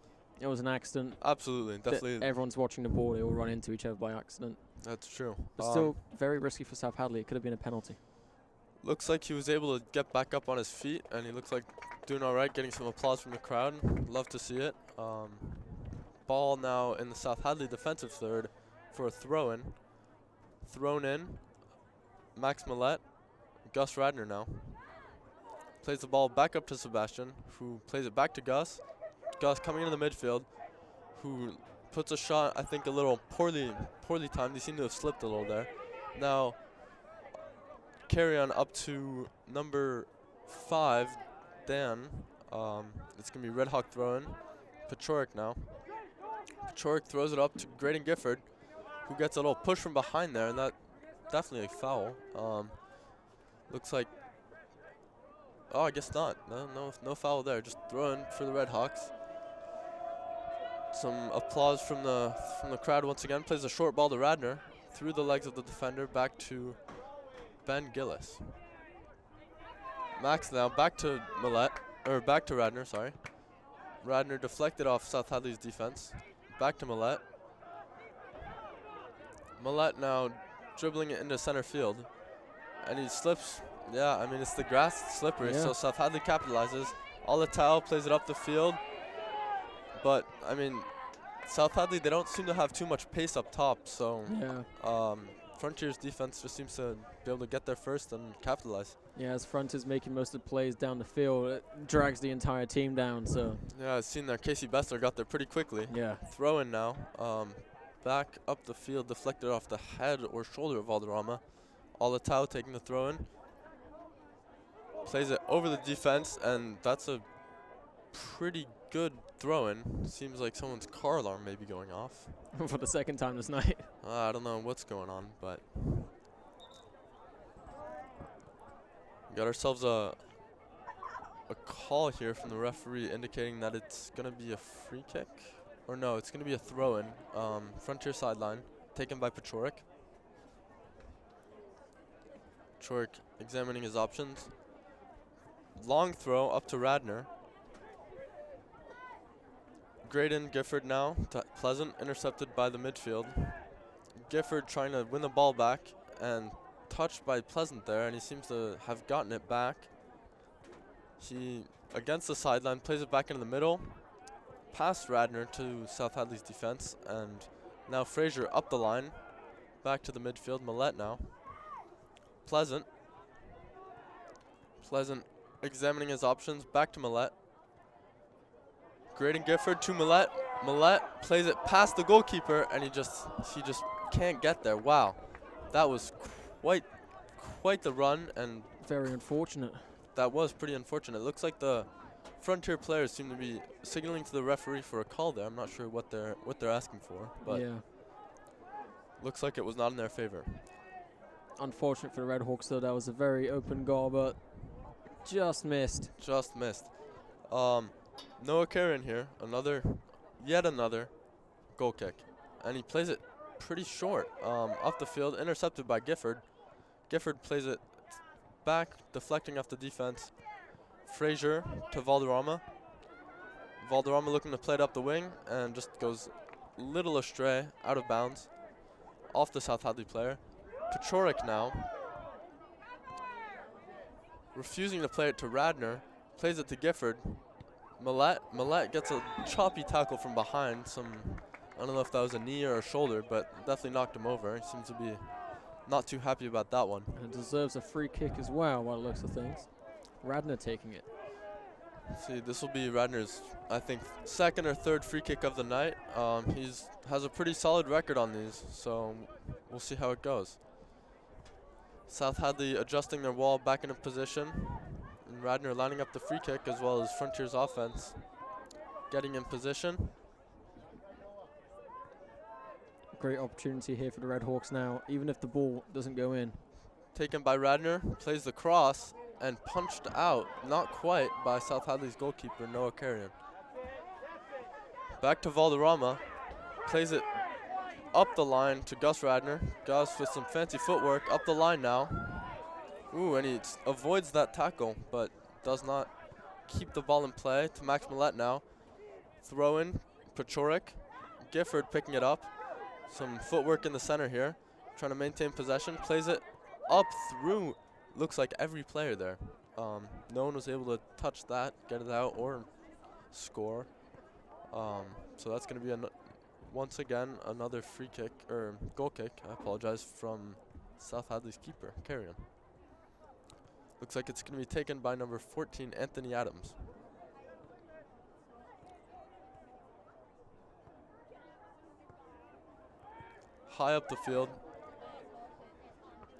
A: It was an accident.
C: Absolutely, definitely.
A: Everyone's watching the ball. They all run into each other by accident.
C: That's true.
A: But still very risky for South Hadley. It could have been a penalty.
C: Looks like he was able to get back up on his feet, and he looks like doing all right, getting some applause from the crowd. Love to see it. Ball now in the South Hadley defensive third for a throw-in. Thrown in. Max Millette. Gus Radner now. Plays the ball back up to Sebastian, who plays it back to Gus. Gus coming into the midfield. who puts a shot, I think, a little poorly timed. He seemed to have slipped a little there. Now, carry on up to number 5, Dan. It's going to be Red Hawk throwing. Pachorik now. Pachorik throws it up to Graydon Gifford, who gets a little push from behind there, and that definitely a foul. Looks like, oh, I guess not. No foul there. Just throwing for the Red Hawks. Some applause from the crowd once again. Plays a short ball to Radner through the legs of the defender, back to Ben Gillis. Max now back to Radner, sorry. Radner deflected off South Hadley's defense. Back to Millette. Millette now dribbling it into center field. And he slips. Yeah, I mean, it's the grass, it's slippery, so South Hadley capitalizes. Alatau plays it up the field. But, I mean, South Hadley, they don't seem to have too much pace up top, so Frontier's defense just seems to be able to get there first and capitalize.
A: Yeah, as Frontier's making most of the plays down the field, it drags the entire team down, so.
C: Yeah, I've seen there. Casey Bessler got there pretty quickly.
A: Yeah.
C: Throw in now. Back up the field, deflected off the head or shoulder of Valderrama. Alatau taking the throw in. Plays it over the defense, and that's a pretty good throw-in. Seems like someone's car alarm may be going off.
A: For the second time this night.
C: I don't know what's going on, but got ourselves a call here from the referee indicating that it's going to be a free kick. Or no, it's going to be a throw-in. Frontier sideline, taken by Pachorik. Pachorik examining his options. Long throw up to Radner. Graydon Gifford now to Pleasant, intercepted by the midfield. Gifford trying to win the ball back and touched by Pleasant there, and he seems to have gotten it back. He, against the sideline, plays it back into the middle, past Radner to South Hadley's defense, and now Frazier up the line, back to the midfield. Millette now. Pleasant examining his options, back to Millette. Graydon Gifford to Millette. Millette plays it past the goalkeeper, and he just can't get there. Wow, that was quite the run, and
A: very unfortunate.
C: That was pretty unfortunate. It looks like the Frontier players seem to be signaling to the referee for a call there. I'm not sure what they're asking for, but looks like it was not in their favor.
A: Unfortunate for the Red Hawks, though. That was a very open goal, but just missed.
C: Just missed. Noah Carrion here, yet another goal kick, and he plays it pretty short up the field, intercepted by Gifford. Gifford plays it back, deflecting off the defense. Frazier to Valderrama. Valderrama looking to play it up the wing and just goes a little astray, out of bounds, off the South Hadley player. Pachorik now, refusing to play it to Radner, plays it to Gifford. Millette gets a choppy tackle from behind. I don't know if that was a knee or a shoulder, but definitely knocked him over. He seems to be not too happy about that one.
A: And deserves a free kick as well, by the looks of things. Radner taking it.
C: See, this will be Radner's, I think, second or third free kick of the night. Has a pretty solid record on these, so we'll see how it goes. South Hadley adjusting their wall back into position. And Radner lining up the free kick, as well as Frontier's offense getting in position.
A: Great opportunity here for the Red Hawks now, even if the ball doesn't go in.
C: Taken by Radner, plays the cross, and punched out, not quite, by South Hadley's goalkeeper, Noah Carrion. Back to Valderrama, plays it up the line to Gus Radner. Gus with some fancy footwork, up the line now. Ooh, and he avoids that tackle, but does not keep the ball in play. To Max Millette now. Throw in, Pachorik. Gifford picking it up. Some footwork in the center here. Trying to maintain possession. Plays it up through, looks like every player there. No one was able to touch that, get it out, or score. So that's going to be, once again, another free kick, or goal kick, I apologize, from South Hadley's keeper, Carrion. Looks like it's going to be taken by number 14, Anthony Adams. high up the field.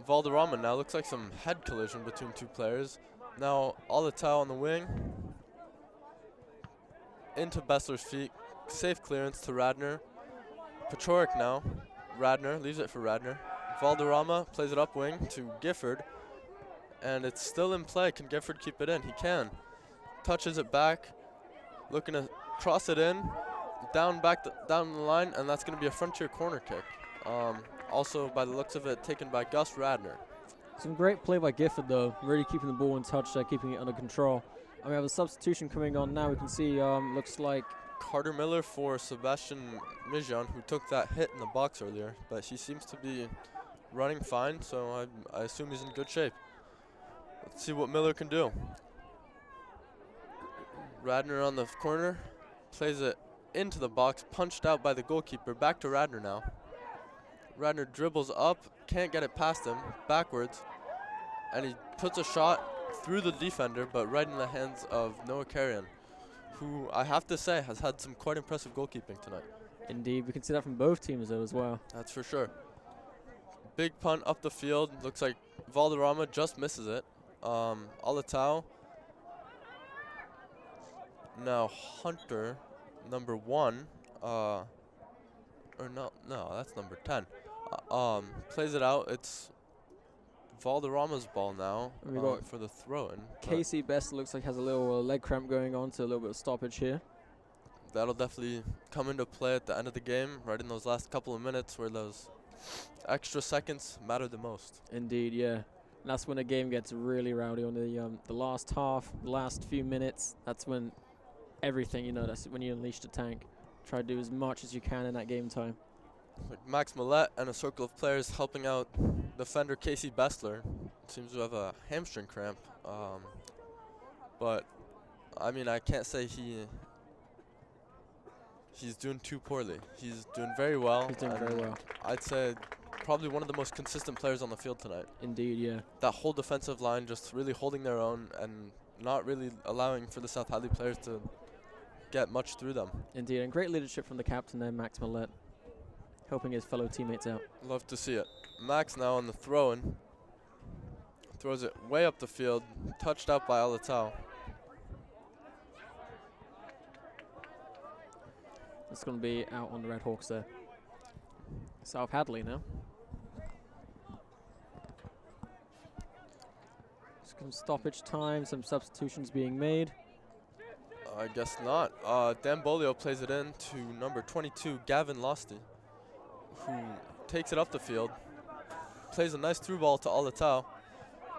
C: Valderrama now looks like some head collision between two players. Now Alatau on the wing. Into Bessler's feet. Safe clearance to Radner. Pachorik now. Radner leaves it for Radner. Valderrama plays it up wing to Gifford. And it's still in play. Can Gifford keep it in? He can. Touches it back. Looking to cross it in. Down the line, and that's going to be a Frontier corner kick. Also, by the looks of it, taken by Gus Radner.
A: Some great play by Gifford, though. Really keeping the ball in touch there, keeping it under control. And we have a substitution coming on now. We can see, looks like
C: Carter Miller for Sebastian Mijan, who took that hit in the box earlier. But he seems to be running fine, so I assume he's in good shape. Let's see what Miller can do. Radner on the corner. Plays it into the box, punched out by the goalkeeper. Back to Radner now. Radner dribbles up, can't get it past him, backwards, and he puts a shot through the defender, but right in the hands of Noah Carrion, who I have to say has had some quite impressive goalkeeping tonight.
A: Indeed, we can see that from both teams though as well.
C: That's for sure. Big punt up the field. Looks like Valderrama just misses it. Alatau. Now Hunter, number 1. Or no, that's number 10. Plays it out. It's Valderrama's ball now for the throw-in.
A: Casey Best looks like has a little leg cramp going on, so a little bit of stoppage here.
C: That'll definitely come into play at the end of the game, right in those last couple of minutes where those extra seconds matter the most.
A: Indeed, yeah. And that's when the game gets really rowdy on the last half, the last few minutes. That's when everything, that's when you unleash the tank. Try to do as much as you can in that game time.
C: Like Max Millette and a circle of players helping out defender Casey Bessler. Seems to have a hamstring cramp. But, I mean, I can't say he's doing too poorly. He's doing very well.
A: He's doing very well.
C: I'd say probably one of the most consistent players on the field tonight.
A: Indeed, yeah.
C: That whole defensive line just really holding their own and not really allowing for the South Hadley players to get much through them.
A: Indeed, and great leadership from the captain there, Max Millette, helping his fellow teammates out.
C: Love to see it. Max now on the throw-in. Throws it way up the field, touched out by Alatau.
A: It's going to be out on the Red Hawks there. South Hadley now. Some stoppage time, some substitutions being made.
C: I guess not. Dan Bolio plays it in to number 22, Gavin Losty, who takes it up the field, plays a nice through ball to Alatau,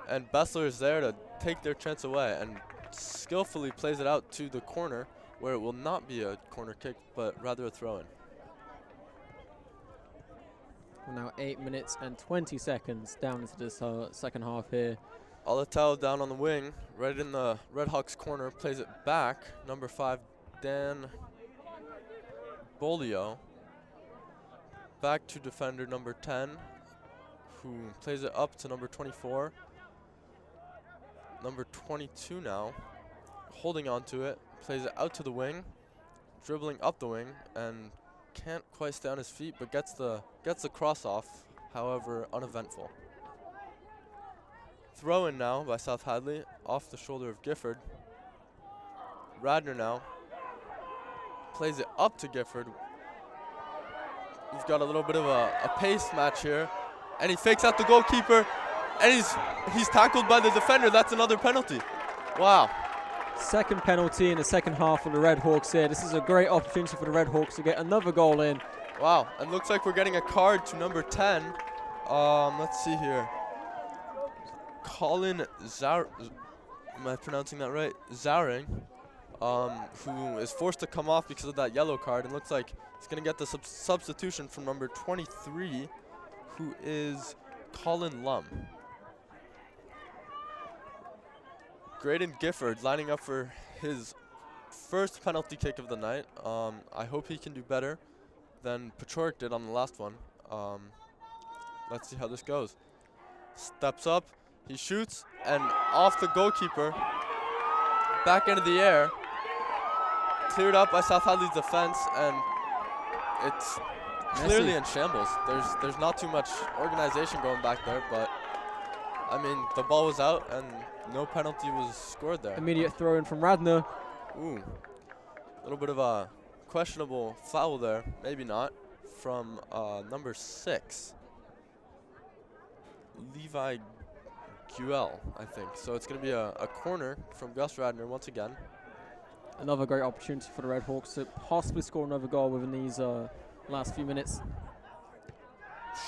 C: and Bessler is there to take their chance away and skillfully plays it out to the corner, where it will not be a corner kick, but rather a throw-in.
A: We're now 8 minutes and 20 seconds down into this second half here.
C: Alatau down on the wing, right in the Red Hawks corner, plays it back. Number 5, Dan Bolio. Back to defender number 10, who plays it up to number 24. Number 22 now, holding on to it, plays it out to the wing, dribbling up the wing, and can't quite stay on his feet, but gets the cross off, however uneventful. Throw in now by South Hadley, off the shoulder of Gifford. Radner now plays it up to Gifford. We've got a little bit of a pace match here, and he fakes out the goalkeeper, and he's tackled by the defender. That's another penalty. Wow.
A: Second penalty in the second half for the Red Hawks here. This is a great opportunity for the Red Hawks to get another goal in.
C: Wow, and looks like we're getting a card to number 10. Let's see here. Colin am I pronouncing that right? Zaring, who is forced to come off because of that yellow card, and looks like he's going to get the substitution from number 23, who is Colin Lum. Graydon Gifford lining up for his first penalty kick of the night. I hope he can do better than Pachorik did on the last one. Let's see how this goes. Steps up, he shoots, and off the goalkeeper, back into the air. Cleared up by South Hadley's defense, and it's clearly in shambles. There's not too much organization going back there, but I mean, the ball was out and no penalty was scored there.
A: Immediate throw in from Radner.
C: Ooh, a little bit of a questionable foul there, maybe not, from number 6, Levi Guel, I think. So it's going to be a corner from Gus Radner once again.
A: Another great opportunity for the Red Hawks to possibly score another goal within these last few minutes.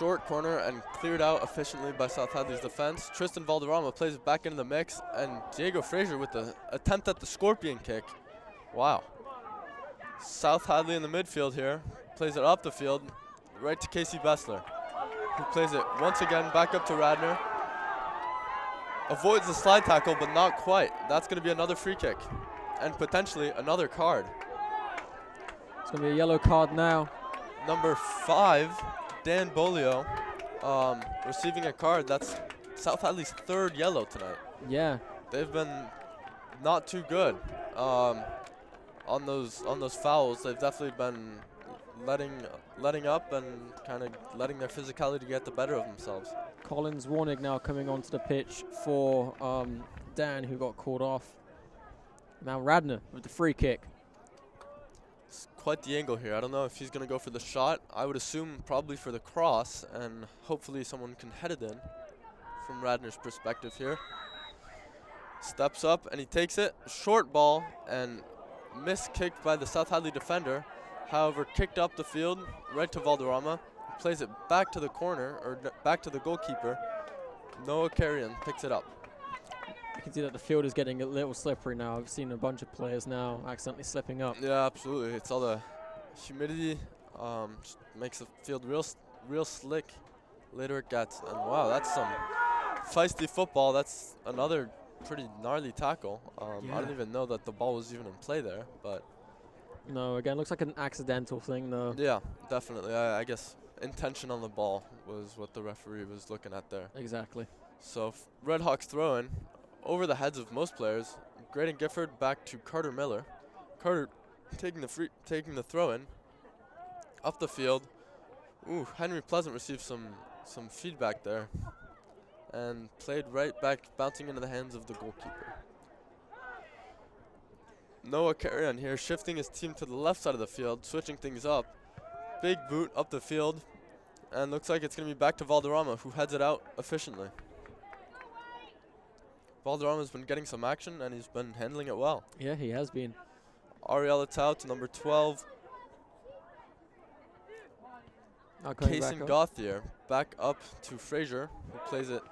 C: Short corner and cleared out efficiently by South Hadley's defense. Tristan Valderrama plays it back into the mix, and Diego Frazier with the attempt at the scorpion kick. Wow. South Hadley in the midfield here, plays it up the field, right to Casey Bessler, who plays it once again back up to Radner. Avoids the slide tackle, but not quite. That's going to be another free kick, and potentially another card.
A: It's going to be a yellow card now.
C: Number 5, Dan Bolio, receiving a card. That's South Hadley's 3rd yellow tonight.
A: Yeah.
C: They've been not too good on those fouls. They've definitely been letting up and kind of letting their physicality get the better of themselves.
A: Collins Warnig now coming onto the pitch for Dan, who got called off. Now Radner with the free kick.
C: It's quite the angle here. I don't know if he's going to go for the shot. I would assume probably for the cross, and hopefully someone can head it in from Radner's perspective here. Steps up and he takes it. Short ball and miskicked by the South Hadley defender. However, kicked up the field right to Valderrama. Plays it back to the corner, or back to the goalkeeper. Noah Carrion picks it up.
A: You can see that the field is getting a little slippery now. I've seen a bunch of players now accidentally slipping up.
C: Yeah, absolutely. It's all the humidity. Just makes the field real slick. Later it gets. And wow, that's some feisty football. That's another pretty gnarly tackle. I don't even know that the ball was even in play there, but.
A: No, again, looks like an accidental thing, though.
C: Yeah, definitely. I guess intention on the ball was what the referee was looking at there.
A: Exactly.
C: So Red Hawks throw-in over the heads of most players. Graydon Gifford back to Carter Miller. Carter taking the throw-in up the field. Ooh, Henry Pleasant received some feedback there and played right back, bouncing into the hands of the goalkeeper. Noah Carrion here shifting his team to the left side of the field, switching things up. Big boot up the field, and looks like it's going to be back to Valderrama, who heads it out efficiently. Valderrama's been getting some action, and he's been handling it well.
A: Yeah, he has been.
C: Ariel Tau to number 12. Kaysen Gauthier back up to Frazier, who plays it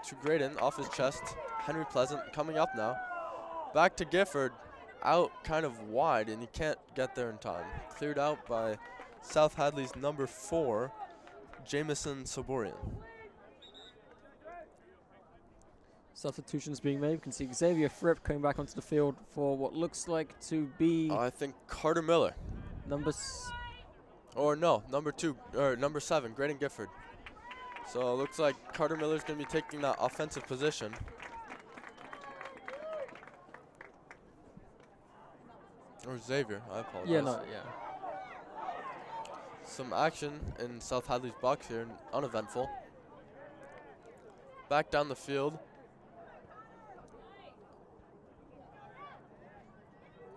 C: to Graydon off his chest. Henry Pleasant coming up now. Back to Gifford. Out kind of wide, and he can't get there in time. Cleared out by South Hadley's number 4, Jameson Soborian.
A: Substitutions being made. You can see Xavier Fripp coming back onto the field for what looks like to be
C: I think Carter Miller.
A: number
C: 7, Graydon Gifford. So it looks like Carter Miller's going to be taking that offensive position. Or Xavier, I apologize.
A: Yeah.
C: Some action in South Hadley's box here, uneventful. Back down the field.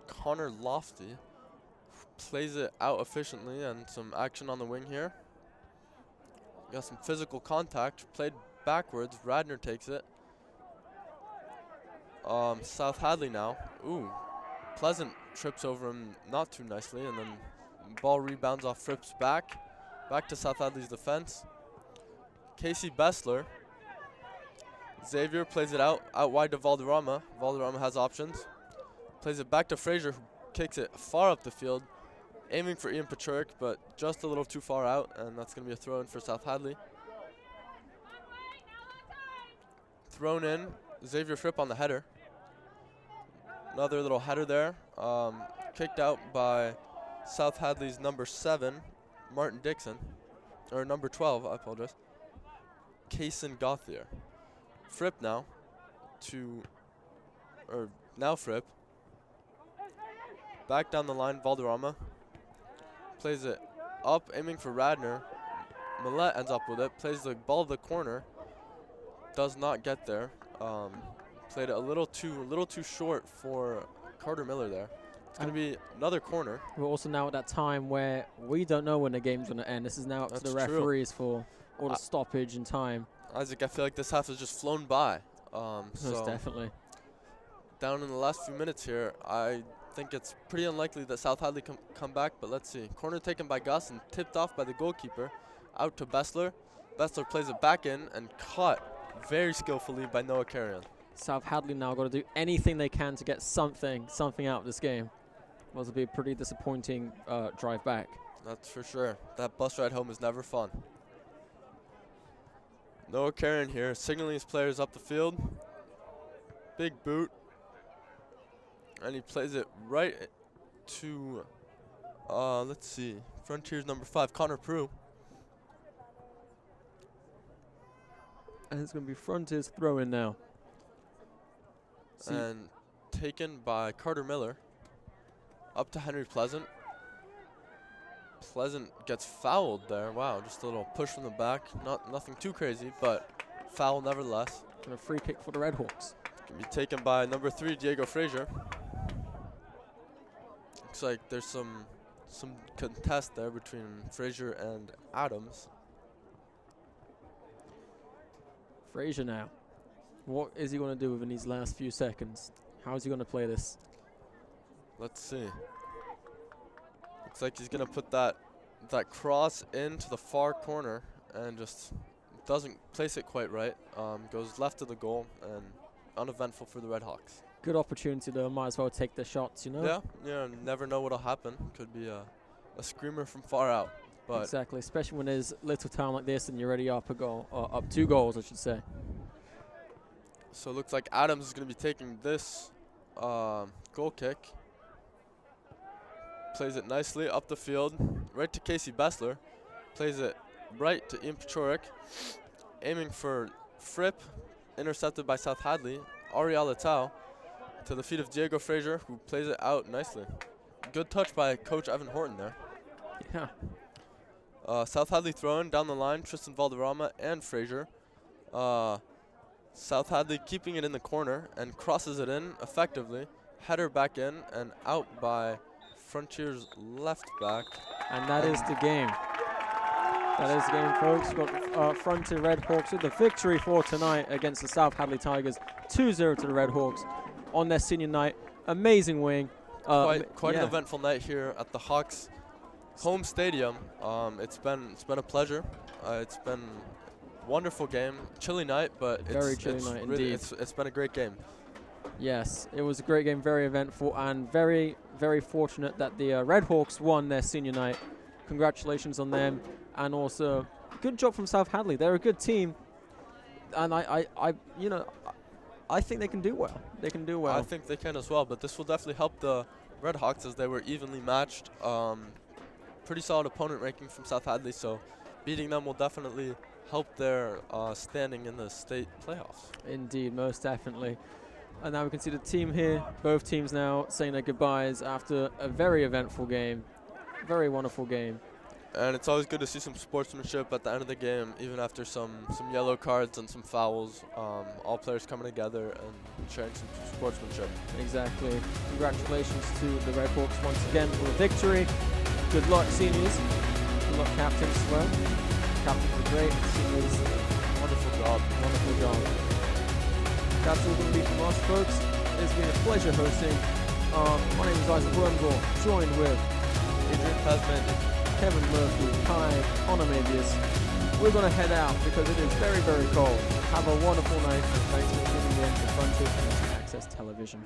C: Connor Lofty plays it out efficiently, and some action on the wing here. Got some physical contact, played backwards. Radner takes it. South Hadley now. Ooh. Pleasant trips over him not too nicely, and then ball rebounds off Fripp's back to South Hadley's defense. Casey Bessler. Xavier plays it out wide to Valderrama. Valderrama has options. Plays it back to Frazier, who kicks it far up the field, aiming for Ian Pachurik, but just a little too far out, and that's going to be a throw-in for South Hadley. Thrown in, Xavier Fripp on the header. Another little header there. Kicked out by South Hadley's number 7, Martin Dixon. Or number 12, I apologize. Kaysen Gauthier. Fripp now Fripp. Back down the line, Valderrama. Plays it up, aiming for Radner. Millette ends up with it, plays the ball to the corner. Does not get there. Played it a little too short for Carter Miller there. It's going to be another corner.
A: We're also now at that time where we don't know when the game's going to end. This is now up to the referees for all the stoppage and time.
C: Isaac, I feel like this half has just flown by.
A: Most definitely.
C: Down in the last few minutes here, I think it's pretty unlikely that South Hadley come back, but let's see. Corner taken by Gus and tipped off by the goalkeeper. Out to Bessler. Bessler plays it back in and caught very skillfully by Noah Carrion.
A: South Hadley now got to do anything they can to get something out of this game. Well, it'll be a pretty disappointing drive back.
C: That's for sure. That bus ride home is never fun. Noah Carrion here, signaling his players up the field. Big boot. And he plays it right to, let's see, Frontiers number 5, Connor Prue.
A: And it's going to be Frontiers throw-in now.
C: And taken by Carter Miller. Up to Henry Pleasant. Pleasant gets fouled there. Wow, just a little push from the back. Nothing too crazy, but foul nevertheless.
A: And a free kick for the Red Hawks.
C: Can be taken by number 3, Diego Frazier. Looks like there's some contest there between Frazier and Adams.
A: Frazier now. What is he going to do within these last few seconds? How is he going to play this?
C: Let's see. Looks like he's going to put that cross into the far corner and just doesn't place it quite right. Goes left of the goal and uneventful for the Red Hawks.
A: Good opportunity though. Might as well take the shots, you know?
C: Yeah. Never know what'll happen. Could be a screamer from far out. But
A: exactly, especially when there's little time like this and you're already up a goal, or up 2 goals, I should say.
C: So it looks like Adams is going to be taking this goal kick. Plays it nicely up the field, right to Casey Bessler. Plays it right to Ian Pachorik. Aiming for Fripp, intercepted by South Hadley. Ariel Tau to the feet of Diego Frazier, who plays it out nicely. Good touch by Coach Evan Horton there.
A: Yeah.
C: South Hadley throwing down the line, Tristan Valderrama and Frazier. South Hadley keeping it in the corner and crosses it in effectively. Header back in and out by Frontiers left back.
A: And that is the game. That is the game, folks. We've got Frontier Red Hawks with the victory for tonight against the South Hadley Tigers. 2-0 to the Red Hawks on their senior night. Amazing win.
C: Quite an eventful night here at the Hawks home stadium. It's been a pleasure. It's been a wonderful game. Chilly night, but
A: very chilly night
C: really,
A: indeed.
C: It's been a great game.
A: Yes, it was a great game, very eventful, and very, very fortunate that the Red Hawks won their senior night. Congratulations on them, and also good job from South Hadley. They're a good team, and I think they can do well. They can do well.
C: I think they can as well, but this will definitely help the Red Hawks as they were evenly matched. Pretty solid opponent ranking from South Hadley, so beating them will definitely help their standing in the state playoffs.
A: Indeed, most definitely. And now we can see the team here, both teams now saying their goodbyes after a very eventful game, very wonderful game.
C: And it's always good to see some sportsmanship at the end of the game, even after some yellow cards and some fouls. All players coming together and sharing some sportsmanship.
A: Exactly. Congratulations to the Red Hawks once again for the victory. Good luck, seniors. Good luck, captains as well. Captains are great. Seniors,
C: Wonderful job.
A: wonderful job. That's all going to be from us, folks. It's been a pleasure hosting. My name is Isaac Wormgore, joined with
C: Adrian Tasman,
A: Kevin Murphy, Kai, Onomavius. We're going to head out because it is very, very cold. Have a wonderful night, and thanks for tuning in to Frontier Community Access Television.